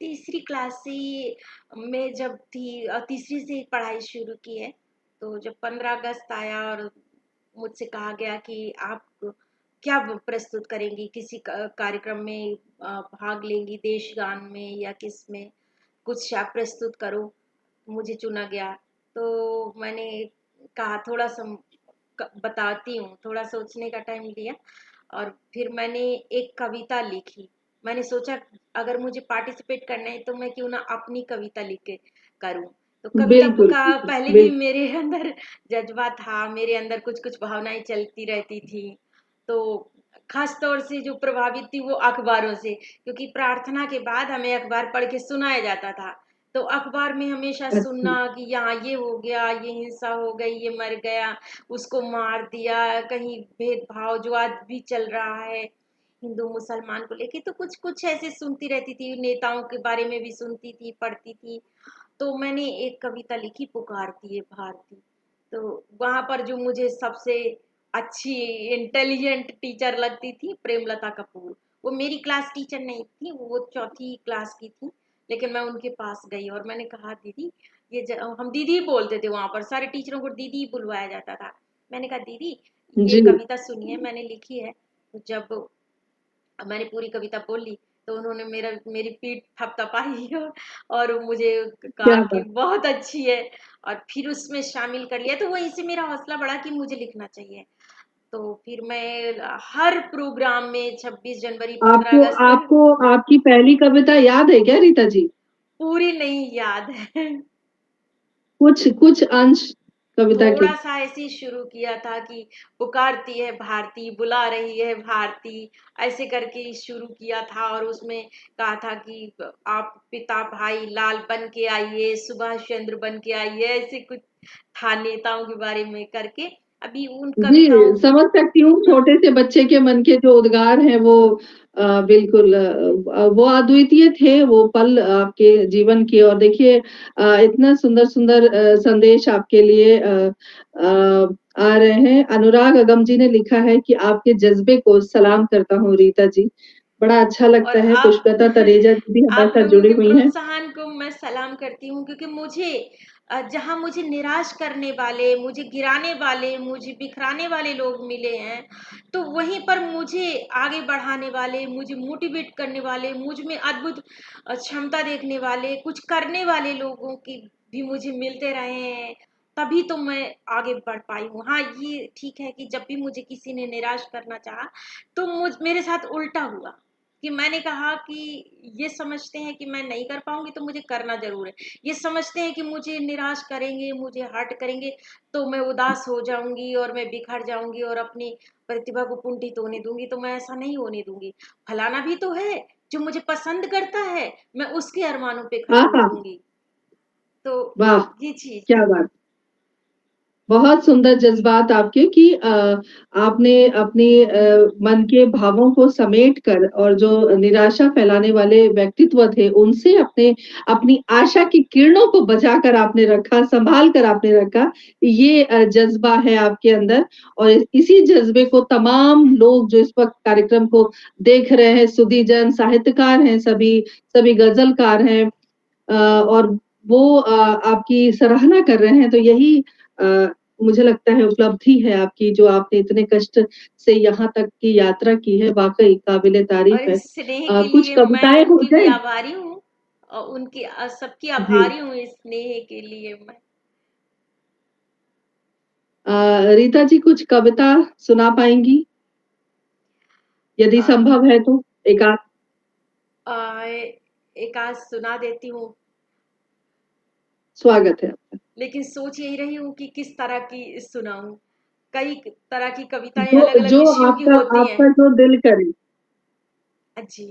तीसरी क्लास से मैं जब थी तीसरी से पढ़ाई शुरू की है। तो जब 15 अगस्त आया और मुझसे कहा गया कि आप क्या प्रस्तुत करेंगी, किसी कार्यक्रम में भाग लेंगी, देश गान में या किस में, कुछ आप प्रस्तुत करो। मुझे चुना गया तो मैंने कहा थोड़ा सा बताती हूँ, थोड़ा सोचने का टाइम लिया और फिर मैंने एक कविता लिखी मैंने सोचा अगर मुझे पार्टिसिपेट करना है तो मैं क्यों ना अपनी कविता लिख के करूं। तो कविता बिल्कुल, का बिल्कुल, पहले भी बिल्कुल। मेरे अंदर जज्बा था, मेरे अंदर कुछ कुछ भावनाएं चलती रहती थी। तो खास तौर से जो प्रभावित थी वो अखबारों से, क्योंकि प्रार्थना के बाद हमें अखबार पढ़ के सुनाया जाता था। तो अखबार में हमेशा अच्छा, सुनना कि यहाँ ये हो गया, ये हिंसा हो गई, ये मर गया, उसको मार दिया, कहीं भेदभाव जो आज भी चल रहा है हिंदू मुसलमान को लेके, तो कुछ कुछ ऐसे सुनती रहती थी, नेताओं के बारे में भी सुनती थी, पढ़ती थी। तो मैंने एक कविता लिखी, पुकारती है भारती। तो वहां पर जो मुझे सबसे अच्छी इंटेलिजेंट टीचर लगती थी, प्रेमलता कपूर। वो मेरी क्लास टीचर नहीं थी, वो चौथी क्लास की थी, लेकिन मैं उनके पास गई और मैंने कहा दीदी, हम दीदी ही बोलते थे, वहां पर सारे टीचरों को दीदी ही बुलवाया जाता था। मैंने कहा दीदी ये जी। कविता सुनिए, मैंने लिखी है। तो जब मैंने पूरी कविता बोल ली तो उन्होंने मेरी पीठ थपथपाई और मुझे कहा क्या कि बात! बहुत अच्छी है, और फिर उसमें शामिल कर लिया। तो वहीं से मेरा हौसला बढ़ा कि मुझे लिखना चाहिए। तो फिर मैं हर प्रोग्राम में 26 जनवरी, 15 आपको अगस्त आपको आपकी पहली कविता याद है क्या रीता जी? पूरी नहीं याद है। कुछ कुछ अंश कविता के? थोड़ा सा ऐसे ही शुरू किया था कि पुकारती है भारती, बुला रही है भारती, ऐसे करके ही शुरू किया था। और उसमें कहा था कि आप पिता भाई लाल बन के आइए, सुभाष चंद्र बन के आइए, ऐसे कुछ था नेताओं के बारे में करके। अभी उन जी, कविताओं समझ सकती हूँ हाँ, छोटे से बच्चे के मन के जो उद्गार हैं वो बिल्कुल वो अद्वितीय थे, वो पल आपके जीवन के। और देखिए इतना सुंदर-सुंदर संदेश आपके लिए आ रहे हैं। अनुराग अगम जी ने लिखा है कि आपके जज़्बे को सलाम करता हूँ रीता जी। बड़ा अच्छा और लगता है, आप पुष्पलता तरेजा जी भी हमारे आप साथ लोगों जुड़ी के हुई हैं। प्रोत्साहन को मैं सलाम करती हूँ, क्योंकि मुझे जहाँ मुझे निराश करने वाले, मुझे गिराने वाले, मुझे बिखराने वाले लोग मिले हैं, तो वहीं पर मुझे आगे बढ़ाने वाले, मुझे मोटिवेट करने वाले, मुझ में अद्भुत क्षमता देखने वाले, कुछ करने वाले लोगों की भी मुझे मिलते रहे हैं। तभी तो मैं आगे बढ़ पाई हूँ। हाँ, ये ठीक है कि जब भी मुझे किसी ने निराश करना चाहा, तो मेरे साथ उल्टा हुआ कि मैंने कहा कि ये समझते हैं कि मैं नहीं कर पाऊंगी तो मुझे करना जरूर है। ये समझते हैं कि मुझे निराश करेंगे, मुझे हर्ट करेंगे, तो मैं उदास हो जाऊंगी और मैं बिखर जाऊंगी और अपनी प्रतिभा को कुंठित होने दूंगी। तो मैं ऐसा नहीं होने दूंगी। फलाना भी तो है जो मुझे पसंद करता है, मैं उसके अरमानों पे खरी आहा! उतरूंगी। तो वाह! ये चीज क्या है। बात! बहुत सुंदर जज़्बात आपके कि आपने अपने मन के भावों को समेट कर और जो निराशा फैलाने वाले व्यक्तित्व थे, उनसे अपनी आशा की किरणों को बचाकर आपने रखा, सँभाल कर आपने रखा। ये जज़्बा है आपके अंदर और इसी जज़्बे को तमाम लोग जो इस वक़्त कार्यक्रम को देख रहे हैं, सुधीजन, साहित्यकार हैं सभी, सभी गज़लकार हैं और वो आपकी सराहना कर रहे हैं। तो यही अ, मुझे लगता है उपलब्धि है आपकी जो आपने इतने कष्ट से यहाँ तक की यात्रा की है, वाक़ई और काबिल-ए-तारीफ़ है। इस स्नेह के कुछ लिए मैं कविताएँ हो उनकी भी जाएँ? आभारी हूँ, और उनकी सबकी जी। आभारी हूँ इस स्नेह के लिए मैं। रीता जी कुछ कविता सुना पाएँगी? यदि अ, संभव है तो? एक आध अ, एक आध सुना देती हूँ, स्वागत है आपका। लेकिन सोच यही रही हूँ कि किस तरह की सुनाऊँ। कई तरह की कविताएँ जो अलग-अलग जो विषयों की आपका होती हैं। आपका जो दिल करे, जी,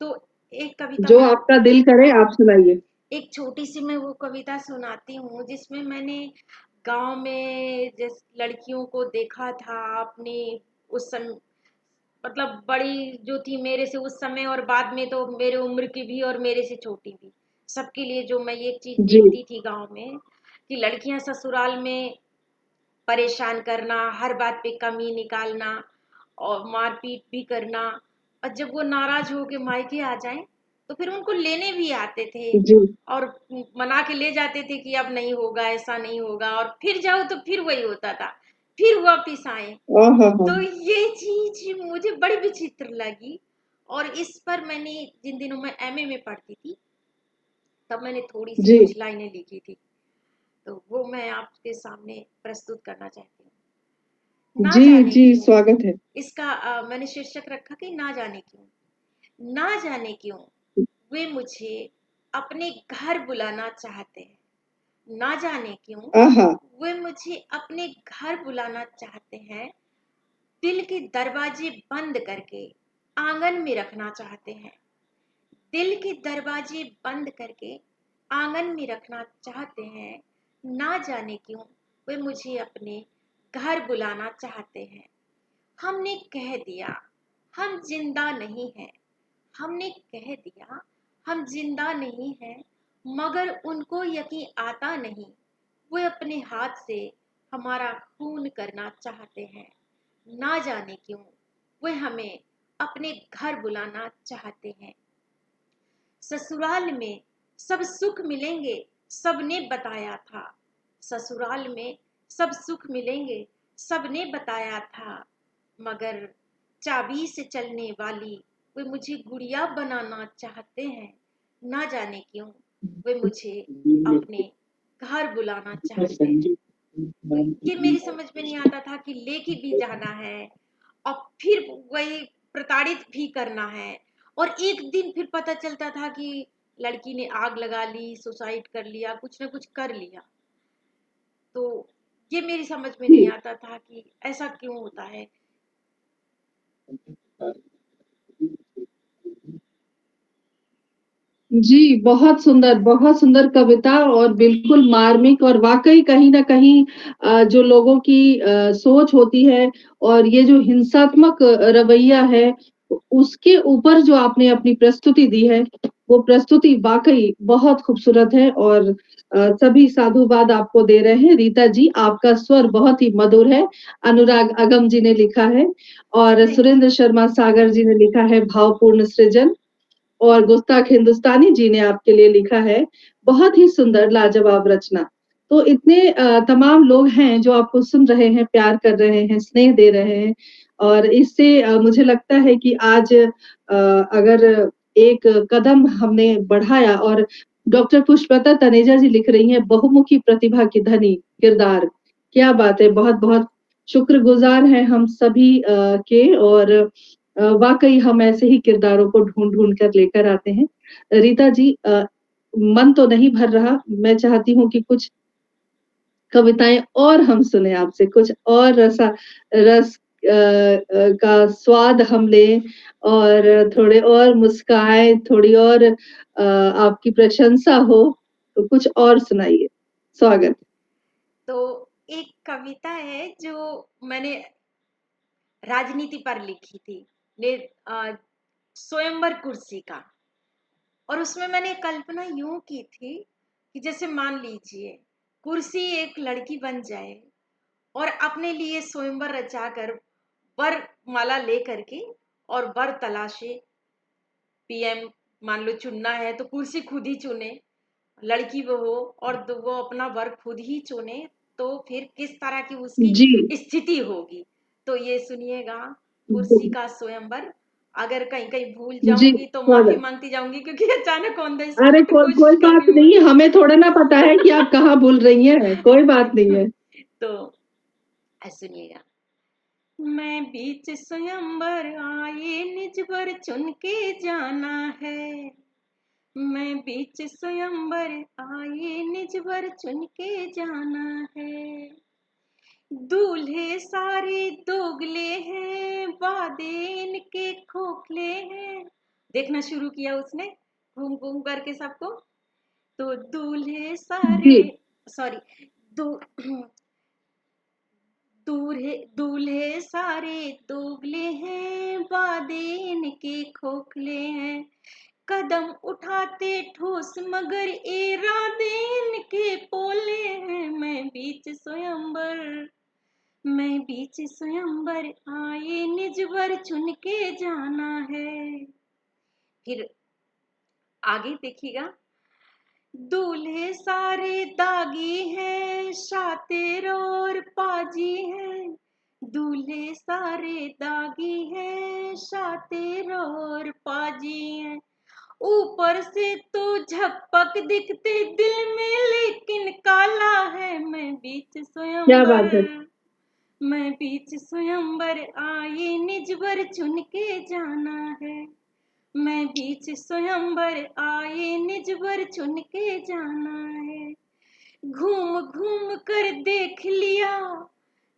तो एक कविता जो मैं आपका दिल करे आप सुनाइए। एक छोटी-सी मैं वो कविता सुनाती हूँ, जिसमें मैंने गाँव में जिस लड़कियों को देखा था अपनी उस सम मतलब बड़ी जो थी मेरे से उस समय, और बाद में तो मेरे उम्र की भी और मेरे से छोटी भी, सबके लिए जो मैं एक चीज जी, देखती थी गांव में, कि लड़कियां ससुराल में परेशान करना, हर बात पे कमी निकालना और मारपीट भी करना, और जब वो नाराज होके मायके आ जाएं तो फिर उनको लेने भी आते थे जी। और मना के ले जाते थे कि अब नहीं होगा, ऐसा नहीं होगा, और फिर जाओ तो फिर वही होता था, फिर वापिस आए। आहाहा! तो ये चीज मुझे बड़ी विचित्र लगी, और इस पर मैंने जिन दिनों में एमए में पढ़ती थी, तब मैंने थोड़ी सी जी। कुछ लाइनें लिखी थी। तो वो मैं आपके सामने प्रस्तुत करना चाहती हूँ। ना जी, जाने जी, क्यों, स्वागत है। इसका मैंने शीर्षक रखा कि ना जाने क्यों। ना जाने क्यों वे मुझे अपने घर बुलाना चाहते हैं। ना जाने क्यों आहा, वे मुझे अपने घर बुलाना चाहते हैं। दिल के दरवाजे बंद करके आंगन में रखना चाहते हैं। दिल के दरवाजे बंद करके आंगन में रखना चाहते हैं। ना जाने क्यों वे मुझे अपने घर बुलाना चाहते हैं। हमने कह दिया हम जिंदा नहीं हैं। हमने कह दिया हम जिंदा नहीं हैं, मगर उनको यकीन आता नहीं। वे अपने हाथ से हमारा खून करना चाहते हैं। ना जाने क्यों वे हमें अपने घर बुलाना चाहते हैं। ससुराल में सब सुख मिलेंगे सबने बताया था। ससुराल में सब सुख मिलेंगे सबने बताया था, मगर चाबी से चलने वाली वे मुझे गुड़िया बनाना चाहते हैं। ना जाने क्यों वे मुझे अपने घर बुलाना चाहते हैं। तो ये मेरी समझ में नहीं आता था कि लेके भी जाना है और फिर वही प्रताड़ित भी करना है। और एक दिन फिर पता चलता था कि लड़की ने आग लगा ली, सुसाइड कर लिया, कुछ ना कुछ कर लिया। तो ये मेरी समझ में नहीं जी, आता था कि ऐसा क्यों होता है। जी, बहुत सुंदर कविता और बिल्कुल मार्मिक और वाक़ई कहीं न कहीं जो लोगों की सोच होती है और ये जो हिंसात्मक रवैया है, उसके ऊपर जो आपने अपनी प्रस्तुति दी है, वो प्रस्तुति वाक़ई बहुत खूबसूरत है और सभी साधुवाद आपको दे रहे हैं। रीता जी, आपका स्वर बहुत ही मधुर है। अनुराग अगम जी ने लिखा है और थैंक सुरेंद्र शर्मा सागर जी ने लिखा है भावपूर्ण सृजन। और गुस्ताख हिंदुस्तानी जी ने आपके लिए लिखा है, बहुत ही सुंदर लाजवाब रचना। तो इतने तमाम लोग हैं जो आपको सुन रहे हैं, प्यार कर रहे हैं, स्नेह दे रहे हैं और इससे मुझे लगता है कि आज अगर एक कदम हमने बढ़ाया और डॉक्टर पुष्पलता तनेजा जी लिख रही हैं, बहुमुखी प्रतिभा की धनी किरदार। क्या बात है! बहुत-बहुत शुक्रगुज़ार हैं हम सभी के और वाक़ई हम ऐसे ही किरदारों को ढूँढ-ढूँढ कर लेकर आते हैं। रीता जी मन तो नहीं भर रहा, मैं चाहती हूँ कि कुछ कविताएँ और हम सुनें आपसे, कुछ और रस का स्वाद हम लें और थोड़े और मुस्काएँ, थोड़ी और आपकी प्रशंसा हो, तो कुछ और सुनाइए। स्वागत। तो एक कविता है जो मैंने राजनीति पर लिखी थी, ने स्वयंवर कुर्सी का। और उसमें मैंने कल्पना यूं की थी कि जैसे मान लीजिए कुर्सी एक लड़की बन जाए और अपने लिए स्वयंवर रचा कर वर माला ले करके और वर तलाशे। पीएम मान लो चुनना है तो कुर्सी खुद ही चुने, लड़की वो हो और वो अपना वर खुद ही चुने, तो फिर किस तरह की उसकी जी। स्थिति होगी। तो ये सुनिएगा कुर्सी जी, का स्वयंवर। अगर कहीं कहीं भूल जी, जाऊंगी तो माफी स्वागत। मांगती जाऊंगी, क्योंकि अचानक ऑन द अरे स्पॉट कोशिश कोई कर बात रही हूँ मैं। नहीं, हमें थोड़ा ना पता है कि आप कहाँ भूल रही हैं, कोई बात नहीं है। तो सुनिएगा। मैं बीच स्वयंवर आए निजवर चुन के जाना है। मैं बीच स्वयंवर आए निजवर चुन के जाना है। दूल्हे सारे दोगले हैं, वादे इनके खोखले हैं। देखना शुरू किया उसने घूम घूम करके सबको। तो दूल्हे सारे, जी, सॉरी, दू दूल्हे दूल्हे सारे दोगले हैं, वादे इनके खोखले हैं। कदम उठाते ठोस मगर इरादे इनके पोले हैं। मैं बीच स्वयंवर आए निजवर चुन के जाना है। फिर आगे देखिएगा। दूल्हे सारे दागी हैं, शातिर और पाजी हैं। दूल्हे सारे दागी हैं, शातिर और पाजी हैं। ऊपर से तो झपक दिखते दिल में लेकिन काला है। क्या बात है! मैं बीच स्वयंवर आए निजवर चुन के जाना है। मैं बीच स्वयंवर आए निज वर चुन के जाना है। घूम घूम कर देख लिया,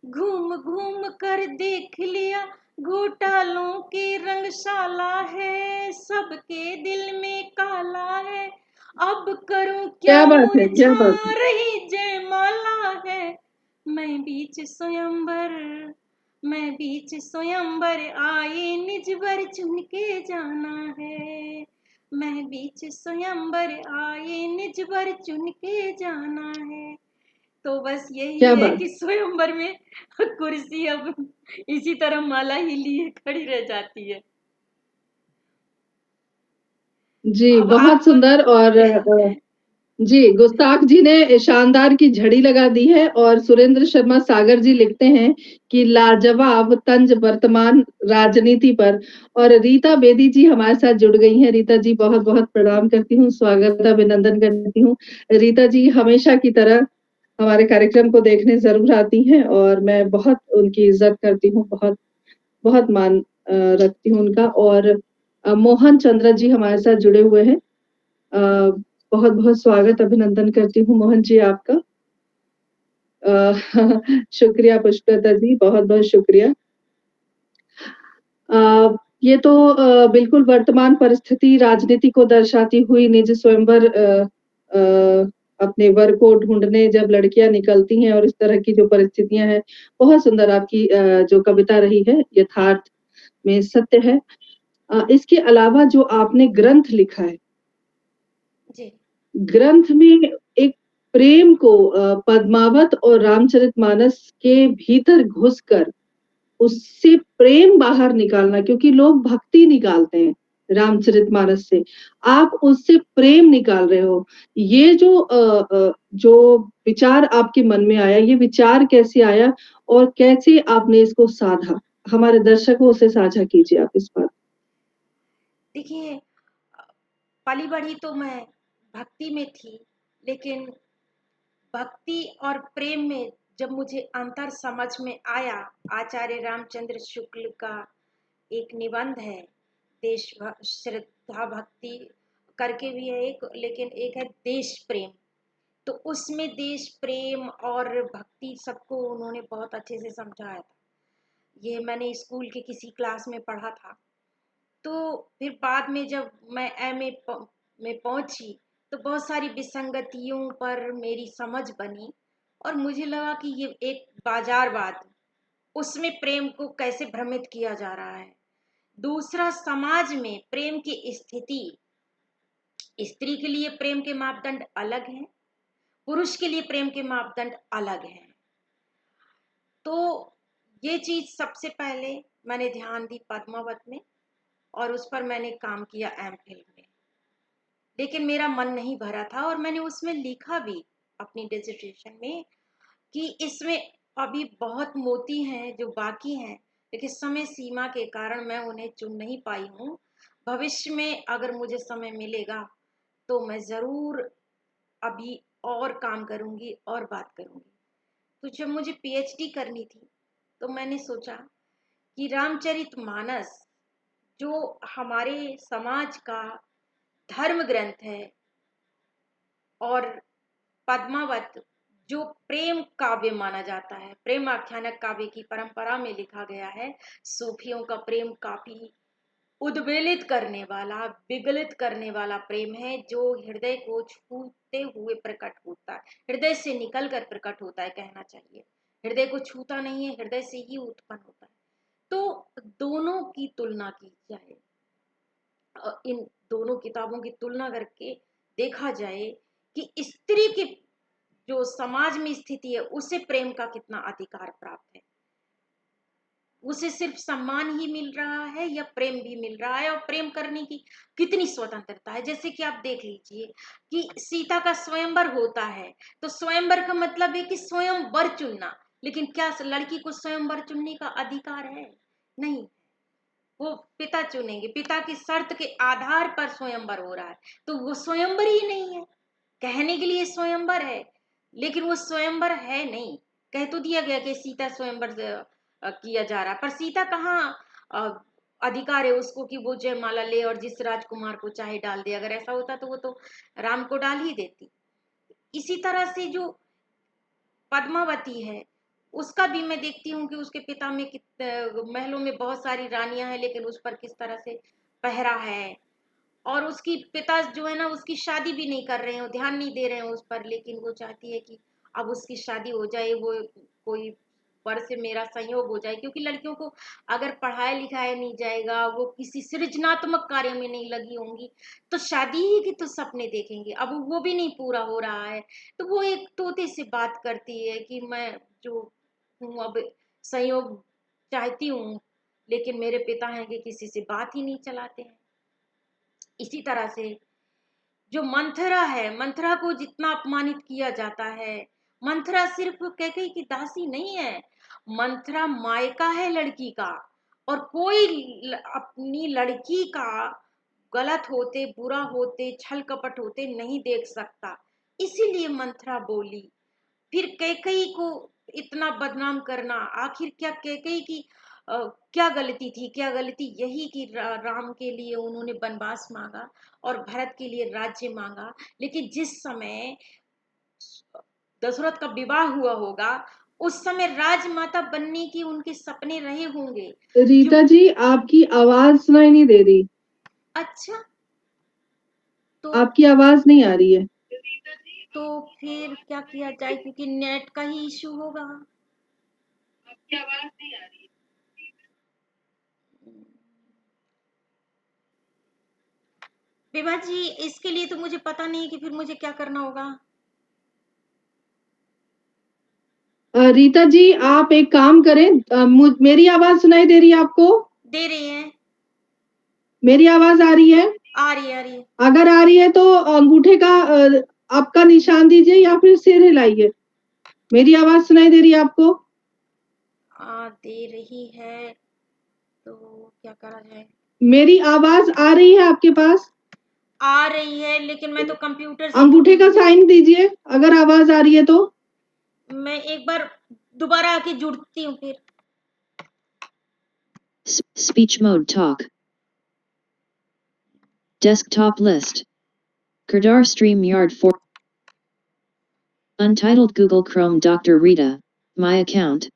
घूम घूम कर देख लिया, घोटालों की रंगशाला है, सबके दिल में काला है, अब करूं क्या क्या बात है, क्या मुरझा बात है। रही जयमाला है। मैं बीच स्वयंवर, मैं बीच स्वयंवर आए निज वर चुन के जाना है। मैं बीच स्वयंवर आए निज वर चुन के जाना है। तो बस यही क्या है बात। कि स्वयंवर में कुर्सी अब इसी तरह माला ही लिए खड़ी रह जाती है। जी, अब बहुत आपको सुंदर। और जी, गुस्ताख जी ने शानदार की झड़ी लगा दी है। और सुरेंद्र शर्मा सागर जी लिखते हैं कि लाजवाब तंज वर्तमान राजनीति पर। और रीता बेदी जी हमारे साथ जुड़ गई हैं। रीता जी, बहुत-बहुत प्रणाम करती हूँ, स्वागत अभिनंदन करती हूँ। रीता जी हमेशा की तरह हमारे कार्यक्रम को देखने ज़रूर आती हैं और मैं बहुत उनकी इज़्ज़त करती हूँ, बहुत बहुत मान रखती हूँ उनका। और मोहन चंद्र जी हमारे साथ जुड़े हुए हैं। बहुत-बहुत स्वागत अभिनंदन करती हूँ मोहन जी आपका। अ, शुक्रिया पुष्पलता जी, बहुत-बहुत शुक्रिया। ये तो बिल्कुल वर्तमान परिस्थिति राजनीति को दर्शाती हुई निज स्वयंवर अपने वर को ढूँढने जब लड़कियाँ निकलती हैं और इस तरह की जो परिस्थितियाँ हैं, बहुत सुंदर आपकी जो कविता रही है, यथार्थ में सत्य है। इसके अलावा जो आपने ग्रंथ लिखा है, जी ग्रंथ में एक प्रेम को पद्मावत और रामचरितमानस के भीतर घुसकर उससे प्रेम बाहर निकालना, क्योंकि लोग भक्ति निकालते हैं रामचरितमानस से, आप उससे प्रेम निकाल रहे हो। ये जो विचार आपके मन में आया, ये विचार कैसे आया और कैसे आपने इसको साधा? हमारे दर्शकों से साझा कीजिए आप इस बात। देखिए, पली बढ़ी तो मैं भक्ति में थी, लेकिन भक्ति और प्रेम में जब मुझे अंतर समझ में आया, आचार्य रामचंद्र शुक्ल का एक निबंध है, देश श्रद्धा भक्ति करके भी है एक, लेकिन एक है देश प्रेम। तो उसमें देश प्रेम और भक्ति सबको उन्होंने बहुत अच्छे से समझाया था। ये मैंने स्कूल के किसी क्लास में पढ़ा था। तो फिर बाद में जब मैं एमए में पहुंची, तो बहुत सारी विसंगतियों पर मेरी समझ बनी और मुझे लगा कि ये एक बाजारवाद, उसमें प्रेम को कैसे भ्रमित किया जा रहा है। दूसरा, समाज में प्रेम की स्थिति, स्त्री के लिए प्रेम के मापदंड अलग हैं, पुरुष के लिए प्रेम के मापदंड अलग हैं। तो ये चीज सबसे पहले मैंने ध्यान दी पद्मावत में, और उस पर मैंने काम किया एमफिल में। लेकिन मेरा मन नहीं भरा था और मैंने उसमें लिखा भी अपनी डिसर्टेशन में कि इसमें अभी बहुत मोती हैं जो बाकी हैं, लेकिन समय सीमा के कारण मैं उन्हें चुन नहीं पाई हूँ। भविष्य में अगर मुझे समय मिलेगा तो मैं ज़रूर अभी और काम करूँगी और बात करूँगी। तो जब मुझे पीएचडी करनी थी, तो मैंने सोचा कि रामचरितमानस जो हमारे समाज का धर्म ग्रंथ है, और पद्मावत जो प्रेम काव्य माना जाता है, प्रेम आख्यानक काव्य की परंपरा में लिखा गया है, सूफियों का प्रेम काफी उद्वेलित करने वाला, विगलित करने वाला प्रेम है, जो हृदय को छूते हुए प्रकट होता है, हृदय से निकलकर प्रकट होता है कहना चाहिए। हृदय को छूता नहीं है, हृदय से ही उत्पन्न होता है। तो दोनों की तुलना की जाए, इन दोनों किताबों की तुलना करके देखा जाए कि स्त्री की जो समाज में स्थिति है, उसे प्रेम का कितना अधिकार प्राप्त है, उसे सिर्फ सम्मान ही मिल रहा है या प्रेम भी मिल रहा है, और प्रेम करने की कितनी स्वतंत्रता है। जैसे कि आप देख लीजिए कि सीता का स्वयंवर होता है, तो स्वयंवर का मतलब है कि स्वयं वर चुनना, लेकिन क्या लड़की को स्वयंवर चुनने का अधिकार है? नहीं, वो पिता चुनेंगे, पिता की शर्त के आधार पर स्वयंवर हो रहा है, तो वो स्वयंवर ही नहीं है। कहने के लिए स्वयंवर है, लेकिन वो स्वयंवर है नहीं। कह तो दिया गया कि सीता स्वयंवर किया जा रहा, पर सीता कहाँ अधिकार है उसको कि वो जयमाला ले और जिस राजकुमार को चाहे डाल दे। अगर ऐसा होता तो वो तो राम को डाल ही देती। इसी तरह से जो पद्मावती है, उसका भी मैं देखती हूँ कि उसके पिता में महलों में बहुत सारी रानियां हैं, लेकिन उस पर किस तरह से पहरा है। और उसकी पिता जो है ना, उसकी शादी भी नहीं कर रहे हैं, ध्यान नहीं दे रहे हैं उस पर, लेकिन वो चाहती है कि अब उसकी शादी हो जाए, वो कोई वर से मेरा संयोग हो जाए। क्योंकि लड़कियों को अगर पढ़ाया लिखाया नहीं जाएगा, वो किसी सृजनात्मक कार्य में नहीं लगी होंगी, तो शादी ही की तो सपने देखेंगे। अब वो भी नहीं पूरा हो रहा है, तो वो एक तोते से बात करती है कि मैं जो हूँ अब संयोग चाहती हूँ, लेकिन मेरे पिता हैं कि किसी से बात ही नहीं चलाते हैं। इसी तरह से जो मंथरा है, मंथरा को जितना अपमानित किया जाता है, मंथरा सिर्फ कैकेयी की दासी नहीं है, मंथरा मायका है लड़की का। और कोई अपनी लड़की का गलत होते, बुरा होते, छल कपट होते नहीं देख सकता, इसीलिए मंथरा बोली। फिर कैकेयी को इतना बदनाम करना, आखिर क्या कैकेयी की क्या गलती थी? क्या गलती यही कि राम के लिए उन्होंने वनवास मांगा और भरत के लिए राज्य मांगा। लेकिन जिस समय दशरथ का विवाह हुआ होगा, उस समय राजमाता बनने की उनके सपने रहे होंगे। रीता जी, आपकी आवाज सुनाई नहीं दे रही। अच्छा, तो आपकी आवाज नहीं आ रही है। तो फिर क्या किया जाए, क्योंकि नेट का ही इशू होगा। आपकी आवाज नहीं आ रही। विभा जी, इसके लिए तो मुझे पता नहीं कि फिर मुझे क्या करना होगा। रीता जी, आप एक काम करें, मेरी आवाज सुनाई दे रही है आपको? दे रही है। मेरी आवाज आ रही है? आ रही है, आ रही है। अगर आ रही है तो अंगूठे का आपका निशान दीजिए या फिर सिर हिलाइए। मेरी आवाज सुनाई दे रही है आपको? दे रही है, तो क्या करा जाए। मेरी आवाज आ रही है आपके पास? आ रही है, लेकिन मैं तो कंप्यूटर से अंगूठे का जुड़ी हूँ। साइन दीजिए अगर आवाज आ रही है तो। मैं एक बार दोबारा आके जुड़ती हूँ फिर। Speech mode talk. Desktop list. Kardar StreamYard 4. Untitled Google Chrome Dr. Rita. My account.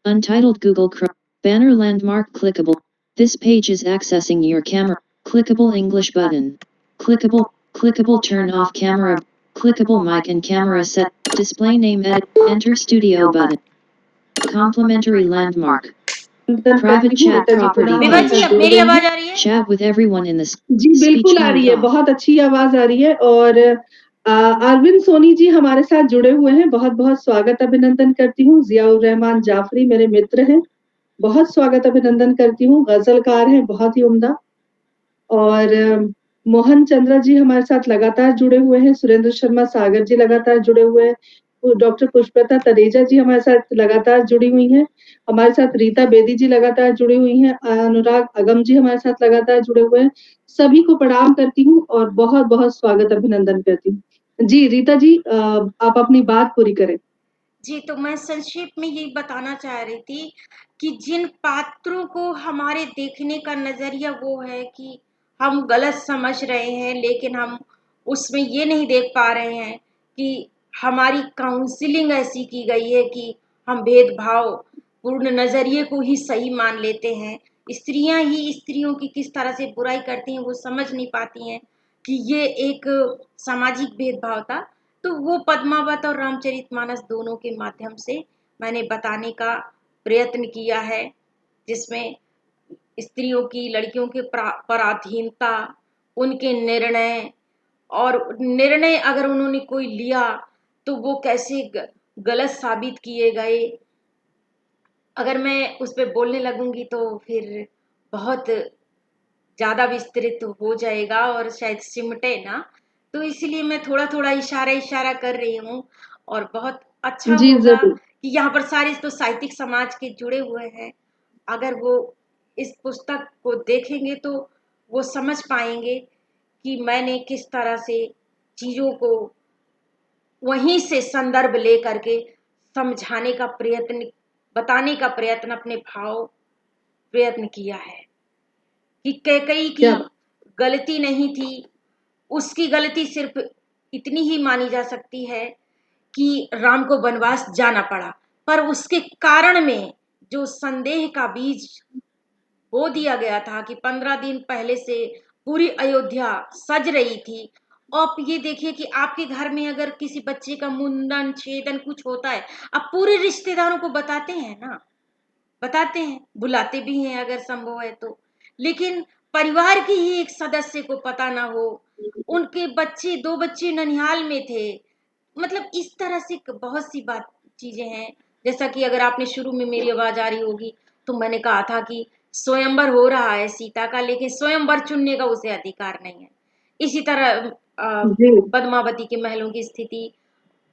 Untitled Google Chrome. Banner landmark clickable. This page is accessing your camera. Clickable English button. Clickable turn off camera. Clickable mic and camera set. Display name edit. Enter studio button. Complimentary landmark. Private chat property Vibha जी, अब मेरी आवाज आ रही है? Chat with everyone in this. जी बिल्कुल Speech आ mode रही है, off. बहुत अच्छी आवाज आ रही है। और अरविंद सोनी जी हमारे साथ जुड़े हुए हैं, बहुत बहुत स्वागत अभिनंदन करती हूँ। जियाउर रहमान जाफरी मेरे मित्र हैं, बहुत स्वागत अभिनंदन करती हूँ। गजलकार हैं, बहुत ही उम्दा। और मोहन चंद्रा जी हमारे साथ लगातार जुड़े हुए हैं। सुरेंद्र शर्मा सागर जी लगातार जुड़े हुए हैं। डॉक्टर पुष्पलता तनेजा जी हमारे साथ लगातार जुड़ी हुई हैं। हमारे साथ रीता बेदी जी लगातार जुड़ी हुई हैं। अनुराग अगम जी हमारे साथ लगातार जुड़े हुए हैं। सभी को प्रणाम करती हूँ और बहुत बहुत स्वागत अभिनंदन करती हूँ। जी रीता जी, आप अपनी बात पूरी करें। जी, तो मैं संक्षेप में यही बताना चाह रही थी कि जिन पात्रों को हमारे देखने का नजरिया वो है कि हम गलत समझ रहे हैं, लेकिन हम उसमें ये नहीं देख पा रहे हैं कि हमारी काउंसलिंग ऐसी की गई है कि हम भेदभाव पूर्ण नजरिए को ही सही मान लेते हैं। स्त्रियां ही स्त्रियों की किस तरह से बुराई करती हैं, वो समझ नहीं पाती हैं कि ये एक सामाजिक भेदभाव था। तो वो पद्मावत और रामचरितमानस दोनों के माध्यम से मैंने बताने का प्रयत्न किया है, जिसमें स्त्रियों की, लड़कियों के पराधीनता, उनके निर्णय, और निर्णय अगर उन्होंने कोई लिया तो वो कैसे गलत साबित किए गए। अगर मैं उस पर बोलने लगूंगी तो फिर बहुत ज्यादा विस्तृत हो जाएगा और शायद सिमटे ना। तो इसीलिए मैं थोड़ा थोड़ा इशारा इशारा कर रही हूँ। और बहुत अच्छा जी होगा जरूर। कि यहाँ पर सारे तो साहित्यिक समाज के जुड़े हुए हैं, अगर वो इस पुस्तक को देखेंगे तो वो समझ पाएंगे कि मैंने किस तरह से चीजों को वहीं से संदर्भ ले करके समझाने का प्रयत्न, बताने का प्रयत्न, अपने भाव प्रयत्न किया है। कि कैकेयी की क्या गलती नहीं थी, उसकी गलती सिर्फ इतनी ही मानी जा सकती है कि राम को वनवास जाना पड़ा, पर उसके कारण में जो संदेह का बीज बो दिया गया था कि 15 दिन पहले से पूरी अयोध्या सज रही थी। आप ये देखिए कि आपके घर में अगर किसी बच्चे का मुंडन छेदन कुछ होता है, आप पूरे रिश्तेदारों को बताते हैं ना, बताते हैं, बुलाते भी हैं अगर संभव है तो। लेकिन परिवार के ही एक सदस्य को पता ना हो, उनके बच्चे 2 बच्चे ननिहाल में थे, मतलब इस तरह से बहुत सी बात चीजें हैं। जैसा कि अगर आपने शुरू में मेरी आवाज आ रही होगी तो मैंने कहा था कि स्वयंवर हो रहा है सीता का, लेकिन स्वयंवर चुनने का उसे अधिकार नहीं है। इसी तरह जी पद्मावती के महलों की स्थिति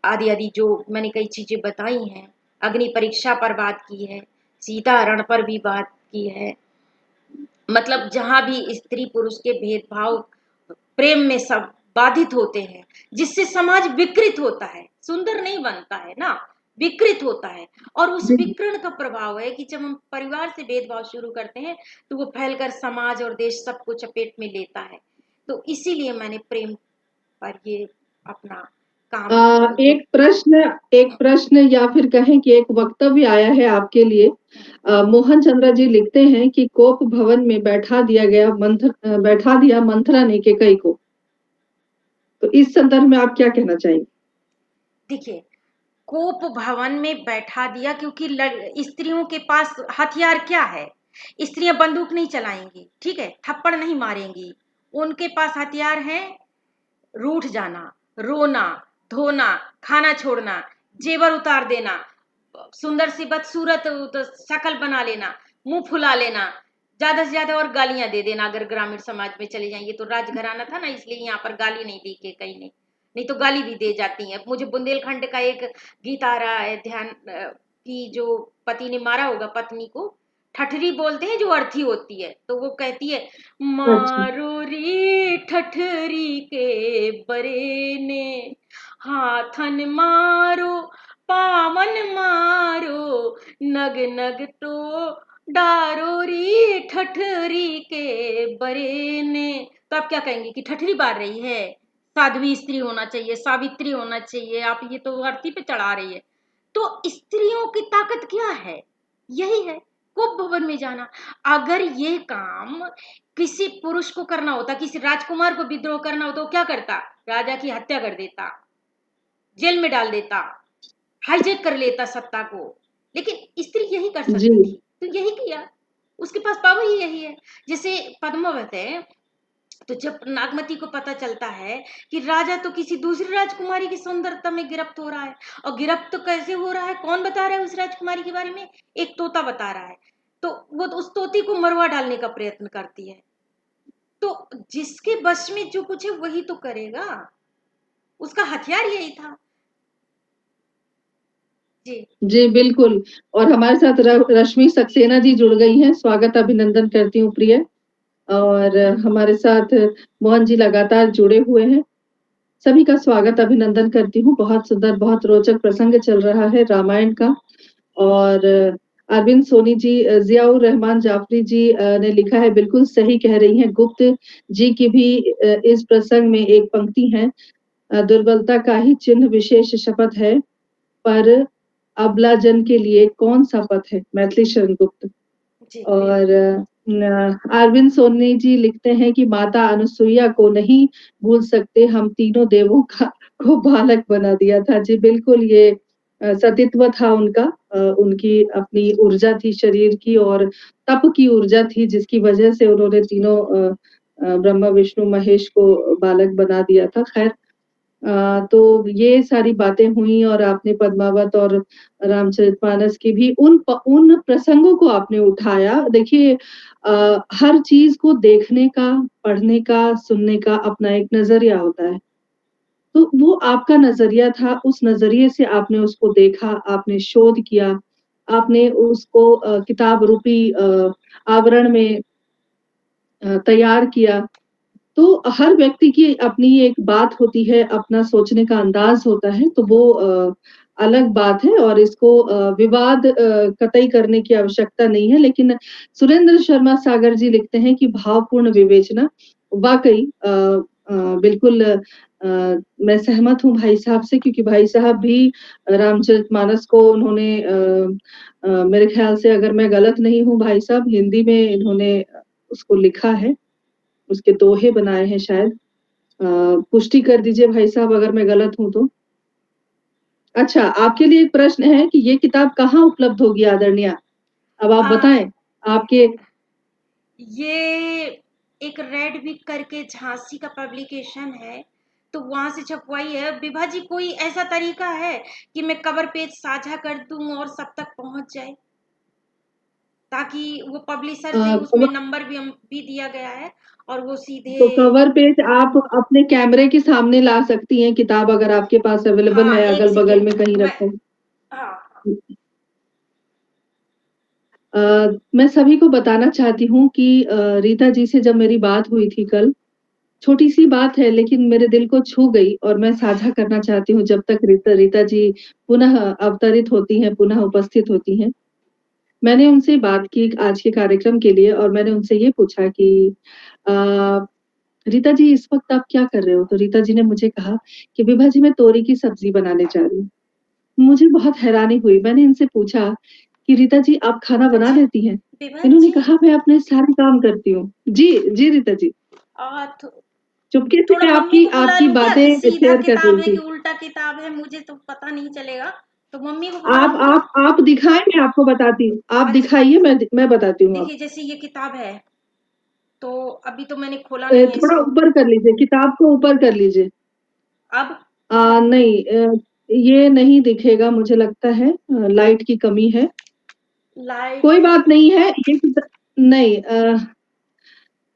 आदि आदि जो मैंने कई चीजें बताई हैं, अग्नि परीक्षा पर बात की है, सीता हरण पर भी बात की है। मतलब जहां भी स्त्री पुरुष के भेदभाव प्रेम में सब बाधित होते हैं, जिससे समाज विकृत होता है, सुंदर नहीं बनता है ना, विकृत होता है। और उस जी विकर्ण का प्रभाव है कि जब हम परिवार से भेदभाव शुरू करते हैं तो वो फैलकर समाज और देश सबको चपेट में लेता है। तो इसीलिए मैंने प्रेम पर ये अपना काम एक प्रश्न या फिर कहें कि एक वक्तव्य आया है आपके लिए। मोहन चंद्र जी लिखते हैं कि कोप भवन में बैठा दिया मंथरा ने कैकेयी को। तो इस संदर्भ में आप क्या कहना चाहेंगे? देखिए, कोप भवन में बैठा दिया क्योंकि स्त्रियों के पास हथियार क्या है? स्त्रियां बंदूक नहीं चलाएंगी, ठीक है, थप्पड़ नहीं मारेंगी। उनके पास हथियार है रूठ जाना, रोना, धोना, खाना छोड़ना, जेवर उतार देना, सुंदर सी बदसूरत तो शक्ल बना लेना, मुंह फुला लेना, ज्यादा से ज्यादा और गालियां दे देना। अगर ग्रामीण समाज में चले जाएं, ये तो राजघराना था ना, इसलिए यहाँ पर गाली नहीं दी के कहीं ने, नहीं तो गाली भी दे जाती हैं। मुझे बुंदेलखंड का एक गीत आ रहा है ध्यान कि जो पति ने मारा होगा पत्नी को, ठठरी बोलते हैं जो अर्थी होती है, तो वो कहती है अच्छा मारो रे ठठरी के बरे ने, हाथन मारो पावन मारो, नग नग तो डारो री ठठरी के बरे ने। तो आप क्या कहेंगे कि ठठरी बार रही है? साध्वी स्त्री होना चाहिए, सावित्री होना चाहिए, आप ये तो अर्थी पे चढ़ा रही है। तो स्त्रियों की ताकत क्या है? यही है, कोप भवन में जाना। अगर ये काम किसी पुरुष को करना होता, किसी राजकुमार को विद्रोह करना होता, तो क्या करता? राजा की हत्या कर देता, जेल में डाल देता, हाईजेक कर लेता सत्ता को। लेकिन स्त्री यही कर जी सकती थी, तो यही किया। उसके पास पावर ही यही है। जैसे पद्मावत है, तो जब नागमती को पता चलता है कि राजा तो किसी दूसरी राजकुमारी की सुंदरता में गिरफ्त हो रहा है, और गिरफ्त तो कैसे हो रहा है, कौन बता रहा है उस राजकुमारी के बारे में? एक तोता बता रहा है। तो वो तो उस तोती को मरवा डालने का प्रयत्न करती है। तो जिसके बस में जो कुछ है वही तो करेगा, उसका हथियार यही था। जी। जी बिल्कुल। और हमारे साथ रश्मि सक्सेना जी जुड़ गई हैं। स्वागत अभिनंदन करती हूँ प्रिय। और हमारे साथ मोहन जी लगातार जुड़े हुए हैं। सभी का स्वागत अभिनंदन करती हूँ। बहुत सुंदर, बहुत रोचक प्रसंग चल रहा है रामायण का। और अरविंद सोनी जी, जियाउर रहमान जाफरी जी ने लिखा है, बिल्कुल सही कह रही हैं। गुप्त जी की भी इस प्रसंग में एक पंक्ति है, दुर्बलता का ही चिन्ह विशेष शपथ है, पर अबला जन के लिए कौन सा पथ है? मैथिली शरण गुप्त। जी और बिल्कुल। अरविंद सोनी जी लिखते हैं कि माता अनुसुईया को नहीं भूल सकते हम, तीनों देवों का को बालक बना दिया था। जी बिल्कुल, ये सतीत्व था उनका। उनकी अपनी ऊर्जा थी शरीर की, और तप की ऊर्जा थी, जिसकी वजह से उन्होंने तीनों ब्रह्मा विष्णु महेश को बालक बना दिया था। खैर, तो ये सारी बातें हुई, और आपने पद्मावत और रामचरितमानस की भी उन प्रसंगों को आपने उठाया। देखिए, हर चीज को देखने का, पढ़ने का, सुनने का अपना एक नजरिया होता है। तो वो आपका नजरिया था, उस नजरिए से आपने उसको देखा, आपने शोध किया, आपने उसको किताब रूपी आवरण में तैयार किया। तो हर व्यक्ति की अपनी एक बात होती है, अपना सोचने का अंदाज होता है। तो वो अलग बात है और इसको विवाद कतई करने की आवश्यकता नहीं है। लेकिन सुरेंद्र शर्मा सागर जी लिखते हैं कि भावपूर्ण विवेचना, वाक़ई बिल्कुल मैं सहमत हूँ भाई साहब से, क्योंकि भाई साहब भी रामचरितमानस को उन्होंने मेरे ख़्याल से, अगर मैं गलत नहीं हूँ भाई साहब, हिंदी में इन्होंने उसको लिखा है, उसके दोहे बनाए हैं शायद। पुष्टि कर दीजिए भाई साहब अगर मैं गलत हूँ तो। अच्छा, आपके लिए एक प्रश्न है कि ये किताब कहाँ उपलब्ध होगी आदरणीय? अब आप आ, बताएँ, आपके ये एक रेड वीक करके झांसी का पब्लिकेशन है, तो वहां से छपवाई है। विभा जी, कोई ऐसा तरीका है कि मैं कवर पेज साझा कर दूं और सब तक पहुंच जाए, ताकि वो पब्लिशर से उसमें कवर नंबर भी दिया गया है और वो सीधे। तो कवर पेज आप अपने कैमरे के सामने ला सकती हैं, किताब अगर आपके पास अवेलेबल हाँ, है, एक अगल-बगल सेकेंड, में कहीं मैं, रखा हाँ, मैं सभी को बताना चाहती हूँ कि रीता जी से जब मेरी बात हुई थी कल, छोटी-सी बात है लेकिन मेरे दिल को छू गई और मैं साझा करना चाहती हूँ जब तक रीता रीता जी पुनः अवतरित होती हैं, पुनः उपस्थित होती हैं। मैंने उनसे बात की आज के कार्यक्रम के लिए और मैंने उनसे ये पूछा कि अ, रीता जी इस वक़्त आप क्या कर रहे हो? तो रीता जी ने मुझे कहा कि विभा जी मैं तोरी की सब्ज़ी बनाने जा रही हूँ। मुझे बहुत हैरानी हुई, मैंने इनसे पूछा कि रीता जी आप खाना बना अच्छा, लेती हैं? विभा इन्होंने जी, कहा मैं अपने सारे काम करती हूँ। जी, जी रीता जी। थो, चुपके से थोड़ा मैं मम्मी आपकी को बुला आपकी लूं क्या, कि बातें सीधा शेयर कर रही किताब है कि थी। उल्टा किताब है, मुझे तो पता नहीं चलेगा, तो मम्मी को बुला लूं क्या? आप दिखाएँ मैं आपको बताती हूँ। आप अच्छा, दिखाइए मैं बताती हूँ देखिए अब। जैसे ये किताब है, तो अभी तो मैंने खोला नहीं है थोड़ा इसको। ऊपर कर लीजिए, किताब को ऊपर कर लीजिए। अब दिख रहा? नहीं ये नहीं दिखेगा मुझे लगता है, लाइट की कमी है। कोई लाइट? बात नहीं है, ये नहीं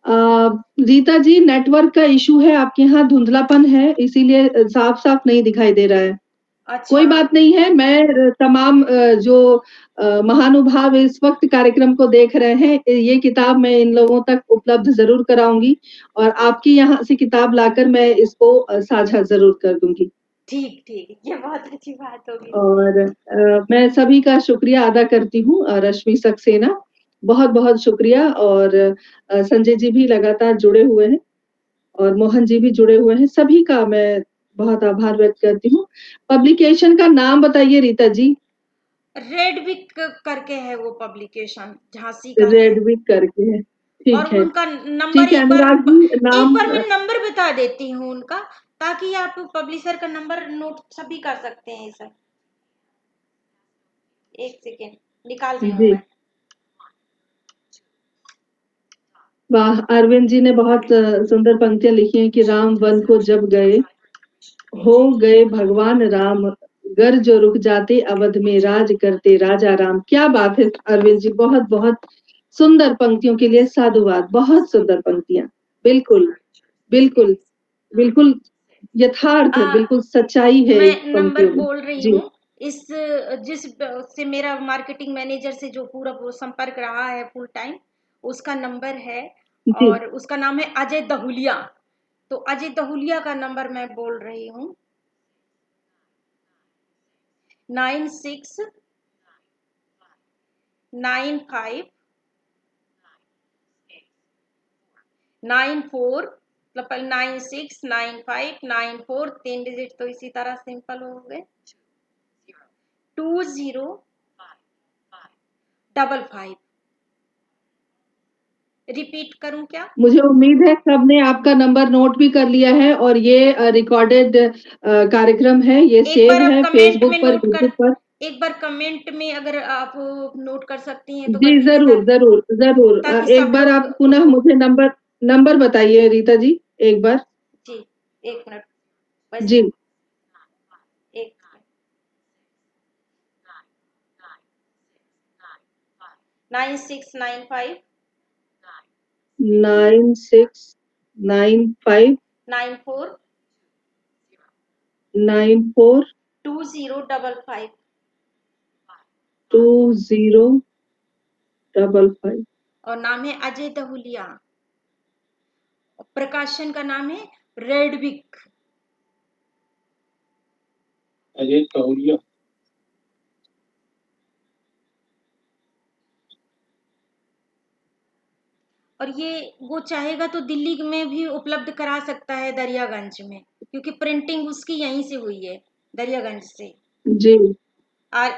अ, रीता जी नेटवर्क का इश्यू है, आपके यहाँ धुंधलापन है, इसीलिए साफ-साफ नहीं दिखाई दे रहा है। कोई अच्छा, बात नहीं है, मैं तमाम जो महानुभाव इस वक़्त कार्यक्रम को देख रहे हैं, ये किताब मैं इन लोगों तक उपलब्ध ज़रूर कराऊँगी और आपके यहाँ से किताब लाकर मैं इसको साझा ज़रूर कर दूँगी। ठीक ठीक, ये बहुत अच्छी बात होगी। और मैं सभी का शुक्रिया अदा करती हूँ, रश्मि सक्सेना, बहुत-बहुत शुक्रिया और संजय जी भी लगातार जुड़े हुए हैं और मोहन जी भी जुड़े हुए हैं, सभी का मैं बहुत आभार व्यक्त करती हूँ। पब्लिकेशन का नाम बताइए रीता जी? रेड विक करके है वो पब्लिकेशन, झांसी का है। रेडविक करके है, और ठीक है। उनका नंबर ठीक है अनुराग जी एक नाम बार मैं नंबर बता देती हूँ उनका, ताकि आप पब्लिशर का नंबर नोट सभी कर सकते हैं सर। एक सेकेंड, निकाल रही हूँ जी, मैं। वाह! अरविंद जी ने बहुत सुंदर पंक्तियाँ लिखी हैं कि राम वन को जब गए, हो गए भगवान राम, गर जो रुक जाते अवध में राज करते राजा राम। क्या बात है अरविंद जी, बहुत-बहुत सुंदर पंक्तियों के लिए साधुवाद, बहुत सुंदर पंक्तियाँ। बिल्कुल, बिल्कुल, बिल्कुल यथार्थ, आ, बिल्कुल सच्चाई है मैं इन नंबर पंक्तियों में। बोल रही जी, हूँ। इस जिस से मेरा मार्केटिंग मैनेजर से जो पूरा वो संपर्क रहा है फुल टाइम, उसका नंबर है, जी। और उसका नाम है अजय दहुलिया। तो अजय दहुलिया का नंबर मैं बोल रही हूँ, 9695 94, मतलब 969594, 3 डिजिट तो इसी तरह सिंपल हो गए, 2055। रिपीट करूं क्या? मुझे उम्मीद है सबने आपका नंबर नोट भी कर लिया है और ये रिकॉर्डेड कार्यक्रम है, ये एक बार सेव आप है कमेंट में फेसबुक पर, नोट कर, यूट्यूब पर। एक बार कमेंट में अगर आप नोट कर सकती हैं तो जी, कर दीजिए, ज़रूर, ज़रूर, ज़रूर। ताकि एक सब बार लोग। आप पुनः मुझे नंबर नंबर बताइए रीता जी, एक बार। जी, एक मिनट बस, जी, एक 9695 9695 94 94 2055। 2055। और नाम है अजय दहुलिया, प्रकाशन का नाम है रेडविक। अजय तौलिया। और ये वो चाहेगा तो दिल्ली में भी उपलब्ध करा सकता है, दरियागंज में, क्योंकि प्रिंटिंग उसकी यहीं से हुई है, दरियागंज से। जी आर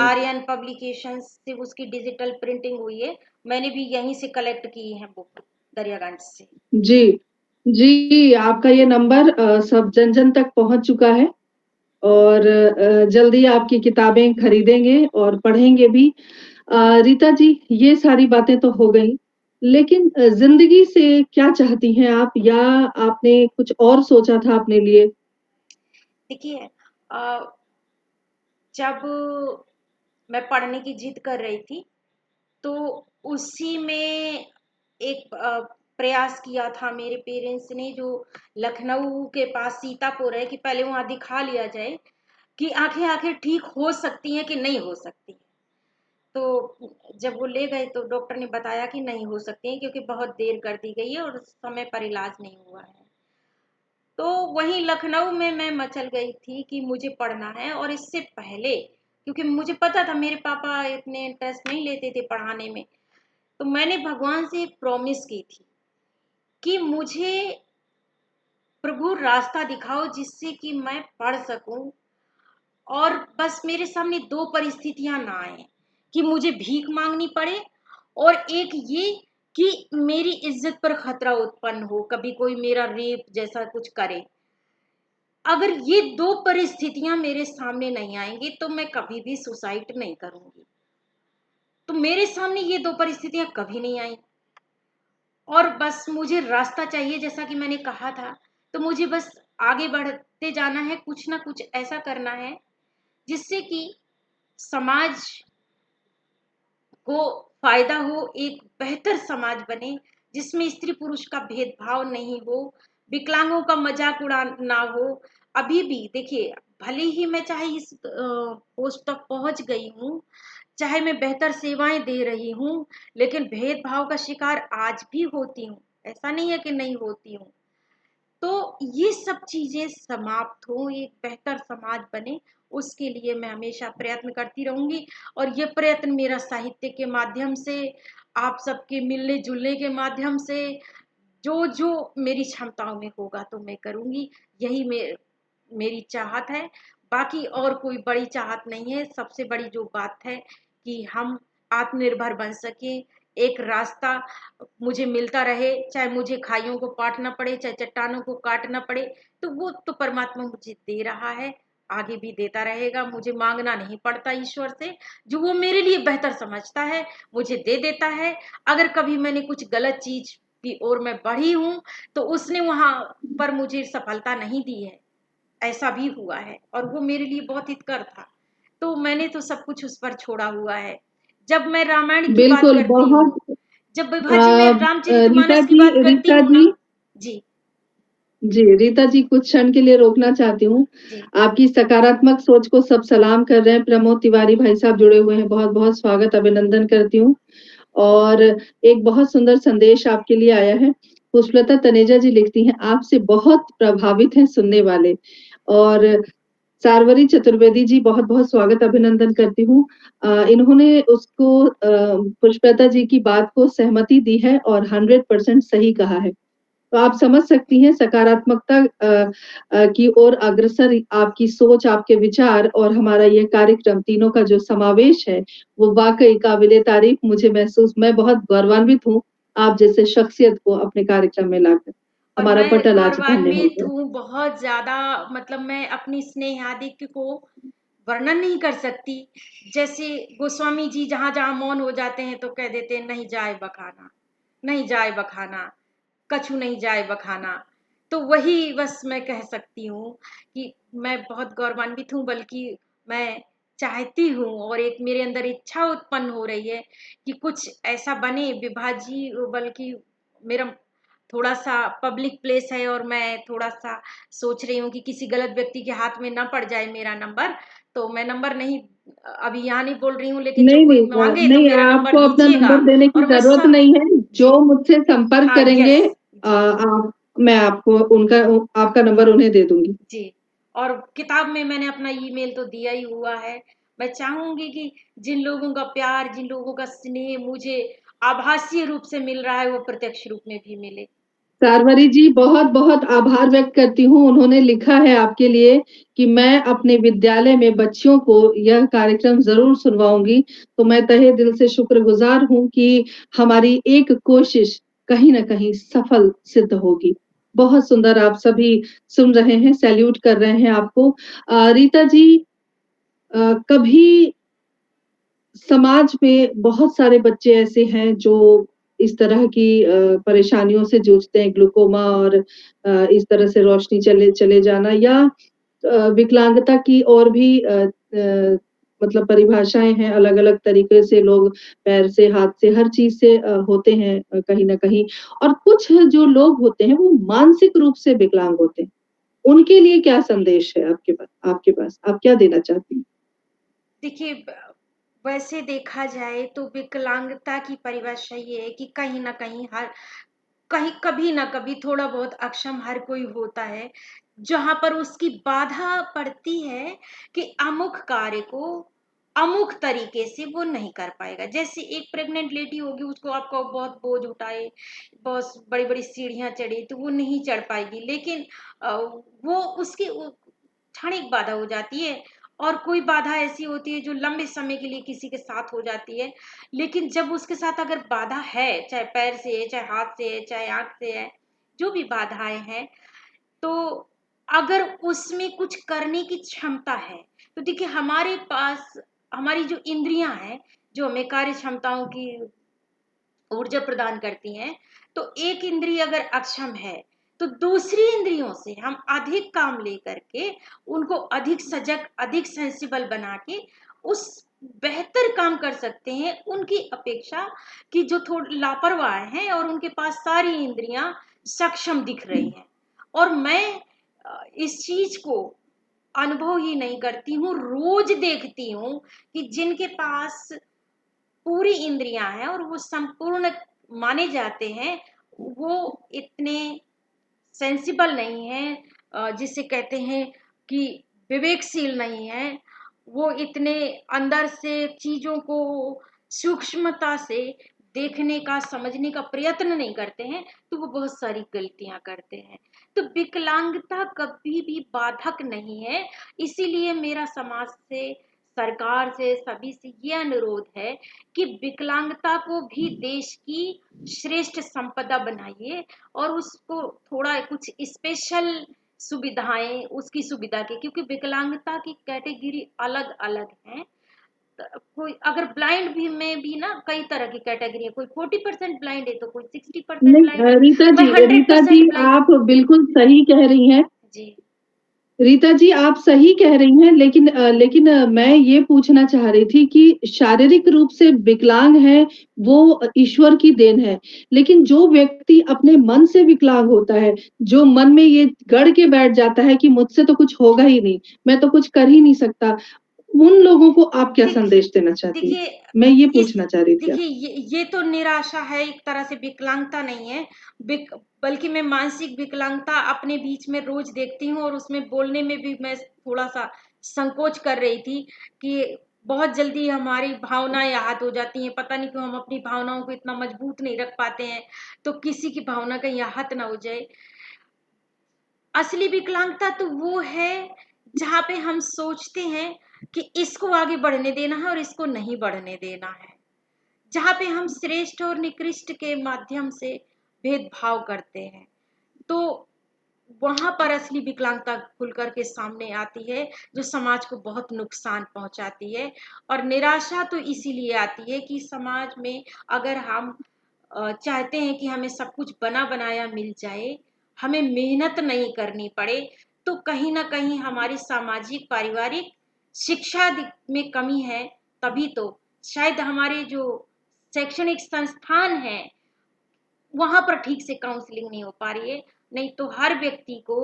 आर्यन पब्लिकेशंस से उसकी डिजिटल प्रिंटिंग हुई है। मैंने भी यहीं से कलेक्ट की है बुक, दरियागंज से। जी जी, आपका ये नंबर सब जन जन तक पहुंच चुका है और जल्दी आपकी किताबें खरीदेंगे और पढ़ेंगे भी। रीता जी, ये सारी बातें तो हो गई, लेकिन जिंदगी से क्या चाहती हैं आप, या आपने कुछ और सोचा था अपने लिए? देखिए, जब मैं पढ़ने की जिद कर रही थी, तो उसी में एक प्रयास किया था मेरे पेरेंट्स ने, जो लखनऊ के पास सीतापुर है, कि पहले वहां दिखा लिया जाए कि आंखें आंखें ठीक हो सकती हैं कि नहीं हो सकती। तो जब वो ले गए तो डॉक्टर ने बताया कि नहीं हो सकती है, क्योंकि बहुत देर कर दी गई है और समय पर इलाज नहीं हुआ है। तो वहीं लखनऊ में मैं मचल गई थी कि मुझे पढ़ना है। और इससे पहले, क्योंकि मुझे पता था मेरे पापा इतने इंटरेस्ट नहीं लेते थे पढ़ाने में, तो मैंने भगवान से प्रॉमिस की थी कि मुझे प्रभु रास्ता दिखाओ जिससे कि मैं पढ़ सकूं। और बस मेरे सामने दो परिस्थितियां ना आए, कि मुझे भीख मांगनी पड़े, और एक ये कि मेरी इज्जत पर खतरा उत्पन्न हो, कभी कोई मेरा रेप जैसा कुछ करे। अगर ये दो परिस्थितियां मेरे सामने नहीं आएंगी तो मैं कभी भी सुसाइड नहीं करूंगी। तो मेरे सामने ये दो परिस्थितियां कभी नहीं आई, और बस मुझे रास्ता चाहिए, जैसा कि मैंने कहा था। तो मुझे बस आगे बढ़ते जाना है, कुछ ना कुछ ऐसा करना है जिससे कि समाज को फायदा हो, एक बेहतर समाज बने जिसमें स्त्री पुरुष का भेदभाव नहीं हो, विकलांगों का मजाक उड़ाना हो। अभी भी देखिए, भले ही मैं चाहे इस पोस्ट तक पहुंच गई हूँ, चाहे मैं बेहतर सेवाएं दे रही हूँ, लेकिन भेदभाव का शिकार आज भी होती हूँ। ऐसा नहीं है कि नहीं होती हूँ। तो ये सब चीजें समाप्त हो, एक बेहतर समाज बने, उसके लिए मैं हमेशा प्रयत्न करती रहूंगी। और ये प्रयत्न मेरा साहित्य के माध्यम से, आप सबके मिलने जुलने के माध्यम से, जो जो मेरी क्षमताओं में होगा तो मैं करूंगी। यही मेरी चाहत है। बाकी और कोई बड़ी चाहत नहीं है। सबसे बड़ी जो बात है कि हम आत्मनिर्भर बन सके, एक रास्ता मुझे मिलता रहे, चाहे मुझे खाइयों को पाटना पड़े, चाहे चट्टानों को काटना पड़े, तो वो तो परमात्मा मुझे दे रहा है, आगे भी देता रहेगा। मुझे मांगना नहीं पड़ता ईश्वर से, जो वो मेरे लिए बेहतर समझता है मुझे दे देता है। अगर कभी मैंने कुछ गलत चीज की ओर मैं बढ़ी हूं, तो उसने वहां पर मुझे सफलता नहीं दी है, ऐसा भी हुआ है, और वो मेरे लिए बहुत हितकर था। तो मैंने तो सब कुछ उस पर छोड़ा हुआ है। जब मैं रामायण की बात बिल्कुल, करती हूँ, बहुत जब विभाजी में रीता रामचरितमानस की जी, बात करती रीता हूँ जी, ना। जी। जी, रीता जी, कुछ क्षण के लिए रोकना चाहती हूँ। जी। आपकी सकारात्मक सोच को सब सलाम कर रहे हैं। प्रमोद तिवारी भाई साहब जुड़े हुए हैं, बहुत-बहुत स्वागत, अभिनंदन करती हूँ। और एक बहुत सुंदर संदेश आपके लिए आया है। पुष्पलता तनेजा जी लिखती हैं, आपसे बहुत प्रभावित हैं सुनने वाले। और सार्वरी चतुर्वेदी जी, बहुत-बहुत स्वागत, अभिनंदन करती हूँ। इन्होंने उसको पुष्पलता जी की बात को सहमति दी है और 100% सही कहा है। तो आप समझ सकती हैं सकारात्मकता की ओर अग्रसर आपकी सोच, आपके विचार और हमारा ये कार्यक्रम तीनों का जो समावेश है, वो वाक़ई काबिल-ए-तारीफ़ मुझे महसूस, मैं बहुत गौरवान्वित हूँ, आप जैसे शख्सियत को अपने कार्यक्रम में लाकर। और हमारा मैं पटल आज धन्य हो गौरवान्वित गया। हूँ बहुत ज्यादा। मतलब मैं अपनी स्नेहादिक को वर्णन नहीं कर सकती। जैसे गोस्वामी जी जहां जहां मौन हो जाते हैं तो कह देते हैं, नहीं जाए बखाना, नहीं जाए बखाना, कछु नहीं जाए बखाना। तो वही बस मैं कह सकती हूँ कि मैं बहुत गौरवान्वित हूँ, बल्कि मैं चाहती हूँ, और एक मेरे अंदर इच्छा उत्पन्न हो रही है कि कुछ ऐसा बने विभाजी। बल्कि मेरा थोड़ा सा पब्लिक प्लेस है, और मैं थोड़ा सा सोच रही हूँ कि किसी गलत व्यक्ति के हाथ में ना पड़ जाए मेरा नंबर। तो मैं नंबर नहीं, अभी यहाँ नहीं बोल रही हूँ, लेकिन जो नहीं, कोई नहीं मांगे तो नहीं, मेरा नंबर आपको अपना दीजिएगा। नंबर देने की और मैं ज़रूरत सब। नहीं है। जो जी। मुझसे संपर्क हाँ, करेंगे, यस। जी। आप, मैं आपको उनका आपका नंबर उन्हें दे दूँगी। जी। और किताब में मैंने अपना ईमेल तो दिया ही हुआ है। मैं चाहूंगी कि जिन लोगों का प्यार, जिन लोगों का स्नेह मुझे आभासीय रूप से मिल रहा है वो प्रत्यक्ष रूप में भी मिले। शार्वरी जी बहुत-बहुत आभार व्यक्त करती हूँ। उन्होंने लिखा है आपके लिए कि मैं अपने विद्यालय में बच्चियों को यह कार्यक्रम ज़रूर सुनवाऊँगी। तो मैं तहे दिल से शुक्रगुज़ार हूँ कि हमारी एक कोशिश कहीं न कहीं सफल सिद्ध होगी। बहुत सुंदर आप सभी सुन रहे हैं, सैल्यूट कर रहे हैं आपको। रीता जी कभी समाज में बहुत सारे बच्चे ऐसे हैं जो इस तरह की परेशानियों से जूझते हैं, ग्लूकोमा और इस तरह से रोशनी चले चले जाना या विकलांगता की और भी मतलब परिभाषाएँ हैं, अलग-अलग तरीके से लोग पैर से, हाथ से, हर चीज़ से होते हैं कहीं न कहीं और कुछ जो लोग होते हैं, वो मानसिक रूप से विकलांग होते हैं। उनके लिए क्या संदेश है आपके पास? आप क्या देना चाहती हैं? देखिए वैसे देखा जाए तो विकलांगता की परिभाषा ये है कि कहीं ना कहीं हर कहीं कभी ना कभी थोड़ा बहुत अक्षम हर कोई होता है, जहां पर उसकी बाधा पड़ती है कि अमुक कार्य को अमुक तरीके से वो नहीं कर पाएगा। जैसे एक प्रेग्नेंट लेडी होगी, उसको आपको बहुत बोझ उठाए, बहुत बड़ी बड़ी सीढ़ियां चढ़े तो वो नहीं चढ़ पाएगी, लेकिन वो उसकी क्षणिक बाधा हो जाती है। और कोई बाधा ऐसी होती है जो लंबे समय के लिए किसी के साथ हो जाती है, लेकिन जब उसके साथ अगर बाधा है, चाहे पैर से है, चाहे हाथ से है, चाहे आंख से है, जो भी बाधाएं हैं, तो अगर उसमें कुछ करने की क्षमता है, तो देखिए हमारे पास हमारी जो इंद्रियां हैं, जो हमें कार्य क्षमताओं की ऊर्जा प्रदान करती हैं, तो एक इंद्रिय अगर अक्षम है तो दूसरी इंद्रियों से हम अधिक काम लेकर के उनको अधिक सजग, अधिक सेंसिबल बना के उस बेहतर काम कर सकते हैं उनकी अपेक्षा, कि जो थोड़ी लापरवाह हैं और उनके पास सारी इंद्रियां सक्षम दिख रही हैं। और मैं इस चीज को अनुभव ही नहीं करती हूँ, रोज देखती हूँ कि जिनके पास पूरी इंद्रियां हैं और वो संपूर्ण माने जाते हैं, वो इतने सेंसिबल नहीं है, जिसे कहते हैं कि विवेकशील नहीं है, वो इतने अंदर से चीजों को सूक्ष्मता से देखने का, समझने का प्रयत्न नहीं करते हैं, तो वो बहुत सारी गलतियां करते हैं। तो विकलांगता कभी भी बाधक नहीं है। इसीलिए मेरा समाज से, सरकार से, सभी से ये अनुरोध है कि विकलांगता को भी देश की श्रेष्ठ संपदा बनाइए और उसको थोड़ा कुछ स्पेशल सुविधाएं उसकी सुविधा के, क्योंकि विकलांगता की कैटेगरी अलग अलग हैं। कोई अगर ब्लाइंड भी में भी ना कई तरह की कैटेगरी है, कोई 40% ब्लाइंड है तो कोई 60% नहीं ब्लाइंड है, रीता कोई जी hundred Rita ji percent blind. आप बिल्कुल सही कह रही हैं। जी रीता जी आप सही कह रही हैं लेकिन मैं ये पूछना चाह रही थी कि शारीरिक रूप से विकलांग है वो ईश्वर की देन है। लेकिन जो व्यक्ति अपने मन से विकलांग होता है, जो मन में ये गढ़ के बैठ जाता है कि मुझसे तो कुछ होगा ही नहीं, मैं तो कुछ कर ही नहीं सकता, उन लोगों को आप क्या देखिए संदेश देना चाहती हैं? देखिए मैं ये इस पूछना चाह रही थी देखिए आपसे। ये तो निराशा है, एक तरह से विकलांगता नहीं है। विक, बल्कि मैं मानसिक विकलांगता अपने बीच में रोज देखती हूँ, और उसमें बोलने में भी मैं थोड़ा सा संकोच कर रही थी कि बहुत जल्दी हमारी भावनाएं आहत हो जाती हैं। पता नहीं क्यों हम अपनी भावनाओं को इतना मजबूत नहीं रख पाते हैं, तो किसी की भावना कहीं आहत ना हो जाए। असली विकलांगता तो वो है जहां पे हम सोचते हैं कि इसको आगे बढ़ने देना है और इसको नहीं बढ़ने देना है, जहां पे हम श्रेष्ठ और निकृष्ट के माध्यम से भेदभाव करते हैं, तो वहां पर असली विकलांगता खुल करके सामने आती है, जो समाज को बहुत नुकसान पहुंचाती है। और निराशा तो इसीलिए आती है कि समाज में अगर हम चाहते हैं कि हमें सब कुछ बना बनाया मिल जाए, हमें मेहनत नहीं करनी पड़े, तो कहीं ना कहीं हमारी सामाजिक, पारिवारिक शिक्षा में कमी है। तभी तो शायद हमारे जो शैक्षणिक संस्थान हैं वहां पर ठीक से काउंसलिंग नहीं हो पा रही है। नहीं तो हर व्यक्ति को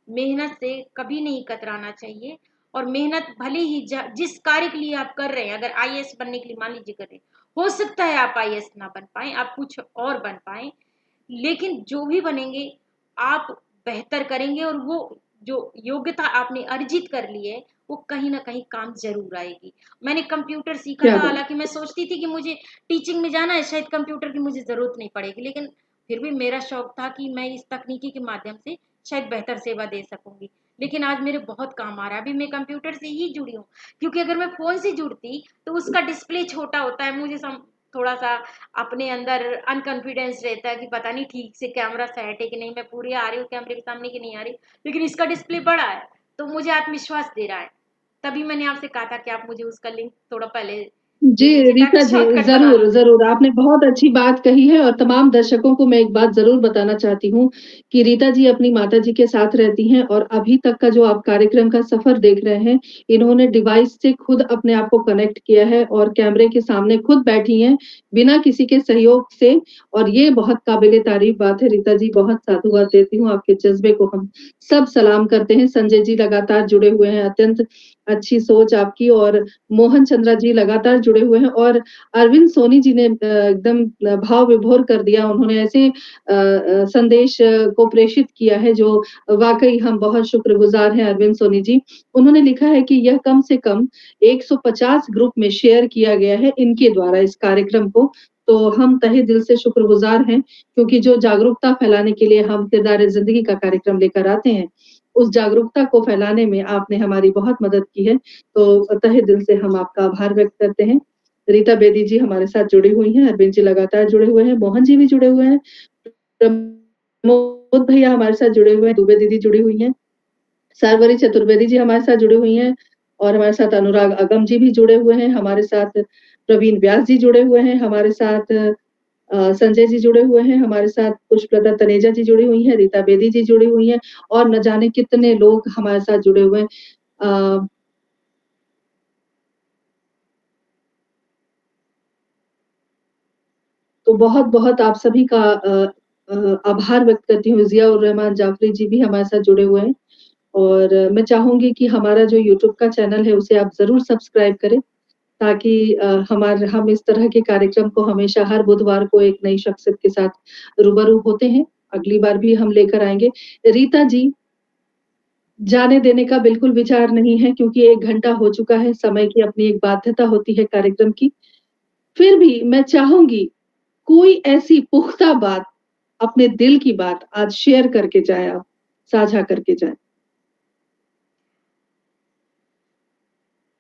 मेहनत से कभी नहीं कतराना चाहिए। और मेहनत भले ही जिस कार्य के लिए आप कर रहे हैं, अगर आईएएस बनने के लिए मान लीजिए कर रहे हैं, हो सकता है आप आईएएस ना बन पाए, आप कुछ और बन पाए, लेकिन जो भी बनेंगे आप बेहतर करेंगे, और वो जो योग्यता आपने अर्जित कर ली है वो कहीं ना कहीं काम जरूर आएगी। मैंने कंप्यूटर सीखा क्या था, बात। हालांकि मैं सोचती थी कि मुझे टीचिंग में जाना है, शायद कंप्यूटर की मुझे जरूरत नहीं पड़ेगी, लेकिन फिर भी मेरा शौक था कि मैं इस तकनीकी के माध्यम से शायद बेहतर सेवा दे सकूंगी। लेकिन आज मेरे बहुत काम आ रहा है। अभी मैं कंप्यूटर से ही जुड़ी हूँ, क्योंकि अगर मैं फोन से जुड़ती तो उसका डिस्प्ले छोटा होता है, मुझे थोड़ा सा अपने अंदर अनकॉन्फिडेंस रहता है कि पता नहीं ठीक से कैमरा सेट है कि नहीं, मैं पूरी आ रही हूँ कैमरे के सामने कि नहीं आ रही। लेकिन इसका डिस्प्ले बड़ा है तो मुझे आत्मविश्वास दे रहा है। तभी मैंने आपसे कहा था कि आप मुझे उसका लिंक थोड़ा पहले जी, दे दीजिए ताकि रीता जी, शॉर्टकट बना ज़रूर, लूँ। ज़रूर। आपने बहुत अच्छी बात कही है और तमाम दर्शकों को मैं एक बात ज़रूर बताना चाहती हूँ कि रीता जी अपनी माताजी के साथ रहती हैं और अभी तक का जो आप कार्यक्रम का सफ़र देख रहे हैं, इन्होंने डिवाइस से खुद अपने आप को कनेक्ट किया है और कैमरे के सामने खुद बैठी हैं, बिना किसी के सहयोग से और ये बहुत काबिल-ए-तारीफ़ बात है। रीता जी, बहुत साधुवाद देती हूँ, आपके जज़्बे को हम सब सलाम करते हैं। संजय जी लगातार जुड़े हुए हैं, अत्यंत अच्छी सोच आपकी और मोहन चंद्रा जी लगातार जुड़े हुए हैं और अरविंद सोनी जी ने एकदम भाव विभोर कर दिया। उन्होंने ऐसे संदेश को प्रेषित किया है जो वाक़ई हम बहुत शुक्रगुज़ार हैं अरविंद सोनी जी। उन्होंने लिखा है कि यह कम से कम 150 ग्रुप में शेयर किया गया है इनके द्वारा इस कार्यक्रम को। तो हम तहे दिल से शुक्रगुज़ार हैं क्योंकि जो जागरूकता फैलाने के लिए हम किरदार ज़िंदगी का कार्यक्रम लेकर आते हैं, उस जागरूकता को फैलाने में आपने हमारी बहुत मदद की है। तो तहे दिल से हम आपका आभार व्यक्त करते हैं। रीता बेदी जी हमारे साथ जुड़ी हुई हैं, अरविंद जी लगातार जुड़े हुए हैं, मोहन जी भी जुड़े हुए हैं, प्रमोद भैया हमारे साथ जुड़े हुए हैं, दुबे दीदी जुड़ी हुई हैं, सार्वरी चतुर्वेदी जी हमारे साथ जुड़ी हुई हैं और हमारे साथ अनुराग अगम जी भी जुड़े हुए हैं, हमारे साथ प्रवीण व्यास जी जुड़े हुए हैं, हमारे साथ संजय जी जुड़े हुए हैं, हमारे साथ पुष्पलता तनेजा जी जुड़ी हुई हैं, रीता बेदी जी जुड़ी हुई हैं और न जाने कितने लोग हमारे साथ जुड़े हुए हैं। अ तो बहुत-बहुत आप सभी का आभार व्यक्त करती हूँ। ज़िया उर रहमान जाफ़री जी भी हमारे साथ जुड़े हुए हैं और मैं चाहूँगी कि हमारा जो यूट्यूब का चैनल है, उसे आप ज़रूर सब्सक्राइब करें ताकि हम इस तरह के कार्यक्रम को हमेशा हर बुधवार को एक नई शख्सियत के साथ रूबरू होते हैं। अगली बार भी हम लेकर आएँगे। रीता जी, जाने देने का बिल्कुल विचार नहीं है क्योंकि 1 घंटा हो चुका है, समय की अपनी एक बाध्यता होती है कार्यक्रम की। फिर भी मैं चाहूँगी कोई ऐसी पुख्ता बात, अपने दिल की बात आज शेयर करके जाएँ आप, साझा करके जाएँ।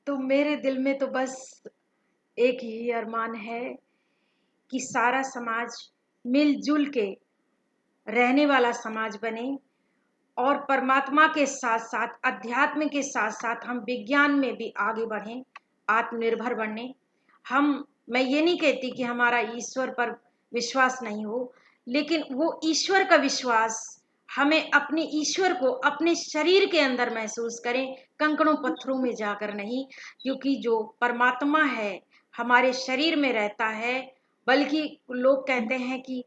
तो मेरे दिल में तो बस एक ही अरमान है कि सारा समाज मिलजुल के रहने वाला समाज बने और परमात्मा के साथ साथ अध्यात्म के साथ साथ हम विज्ञान में भी आगे बढ़ें, आत्मनिर्भर बने। हम मैं ये नहीं कहती कि हमारा ईश्वर पर विश्वास नहीं हो, लेकिन वो ईश्वर का विश्वास हमें अपने ईश्वर को अपने शरीर के अंदर महसूस करें, कंकड़ों पत्थरों में जाकर नहीं। क्योंकि जो परमात्मा है हमारे शरीर में रहता है, बल्कि लोग कहते हैं कि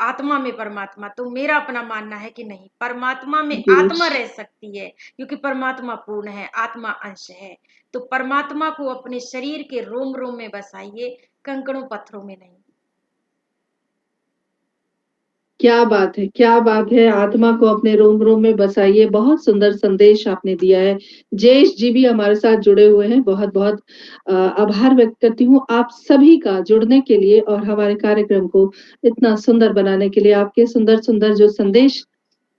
आत्मा में परमात्मा। तो मेरा अपना मानना है कि नहीं, परमात्मा में जी। आत्मा रह सकती है क्योंकि परमात्मा पूर्ण है, आत्मा अंश है। तो परमात्मा को अपने शरीर के रोम रोम में बसाइए, कंकड़ों पत्थरों में नहीं। क्या बात है! क्या बात है! आत्मा को अपने रोम-रोम में बसाइए, बहुत सुंदर संदेश आपने दिया है। जयेश जी भी हमारे साथ जुड़े हुए हैं, बहुत-बहुत आभार व्यक्त करती हूँ आप सभी का जुड़ने के लिए और हमारे कार्यक्रम को इतना सुंदर बनाने के लिए। आपके सुंदर-सुंदर जो संदेश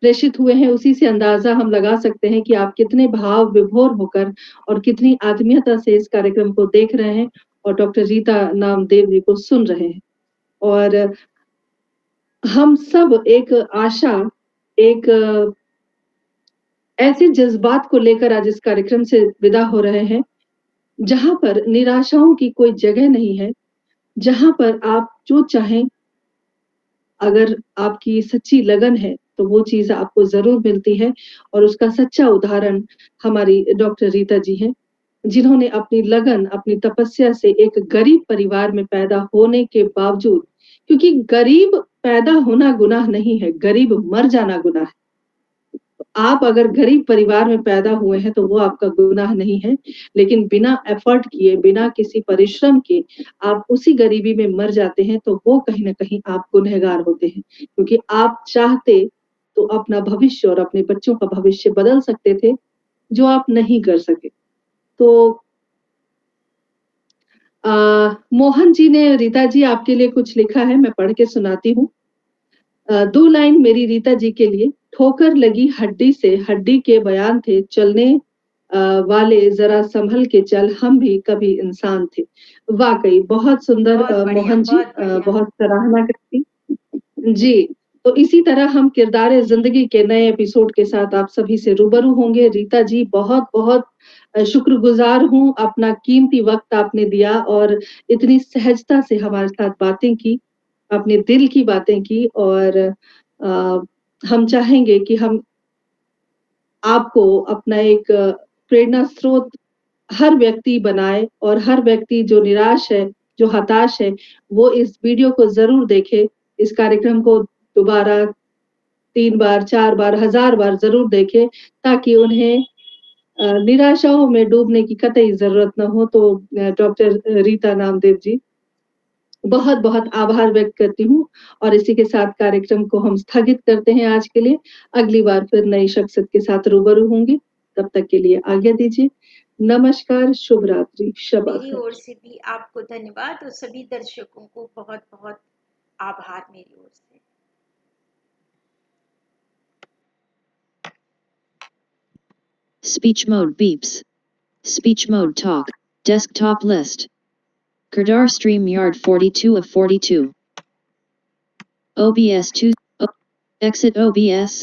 प्रेषित हुए हैं, उसी से अंदाज़ा हम लगा सकते हैं कि आप कितने भाव विभोर होकर और कितनी आत्मीयता से इस कार्यक्रम को देख रहे हैं और डॉक्टर रीता नामदेव जी को सुन रहे हैं। और हम सब एक आशा, एक ऐसे जज़्बात को लेकर आज इस कार्यक्रम से विदा हो रहे हैं, जहाँ पर निराशाओं की कोई जगह नहीं है, जहाँ पर आप जो चाहें अगर आपकी सच्ची लगन है, तो वो चीज़ आपको ज़रूर मिलती है और उसका सच्चा उदाहरण हमारी डॉक्टर रीता जी हैं, जिन्होंने अपनी लगन, अपनी तपस्या से एक गरीब परिवार में पैदा होने के बावजूद क्योंकि गरीब पैदा होना गुनाह नहीं है, गरीब मर जाना गुनाह है। आप अगर गरीब परिवार में पैदा हुए हैं, तो वो आपका गुनाह नहीं है, लेकिन बिना एफर्ट किए, बिना किसी परिश्रम के आप उसी गरीबी में मर जाते हैं, तो वो कहीं न कहीं आप गुनहगार होते हैं। क्योंकि आप चाहते, तो अपना भविष्य और अपने बच्चों का भविष्य बदल सकते थे, जो आप नहीं कर सके। तो मोहन जी ने रीता जी आपके लिए कुछ लिखा है, मैं पढ़ के सुनाती हूँ। 2 लाइन मेरी रीता जी के लिए। ठोकर लगी हड्डी से हड्डी के बयान थे, चलने वाले ज़रा संभल के चल, हम भी कभी इंसान थे। वाक़ई बहुत सुंदर बहुत बढ़िया, मोहन जी, बहुत बढ़िया। बहुत सराहना करती। जी, तो इसी तरह हम किरदार ज़िंदगी के नए एपिसोड के साथ आप सभी से रूबरू होंगे। रीता जी बहुत-बहुत शुक्रगुज़ार हूँ, अपना कीमती वक़्त आपने दिया और इतनी सहजता से हमारे साथ बातें की, अपने दिल की बातें की और हम चाहेंगे कि हम आपको अपना एक प्रेरणा स्रोत हर व्यक्ति बनाए और हर व्यक्ति जो निराश है, जो हताश है, वो इस वीडियो को ज़रूर देखे। इस कार्यक्रम को दोबारा 3 बार, 4 बार, 1000 बार ज़रूर देखें ताकि उन्हें निराशाओं में डूबने की कतई ज़रूरत ना हो। तो डॉक्टर रीता नामदेव जी, बहुत-बहुत आभार व्यक्त करती हूँ और इसी के साथ कार्यक्रम को हम स्थगित करते हैं आज के लिए। अगली बार फिर नई शख्सियत के साथ रूबरू होंगे। तब तक के लिए आज्ञा दीजिए। नमस्कार, शुभ रात्रि, शब मेरी खैर। ओर से भी आपको धन्यवाद और सभी दर्शकों को बहुत-बहुत आभार मेरी ओर से। Speech mode beeps. Speech mode talk. Desktop list. Kardar StreamYard 42 of 42. OBS 2. Exit OBS.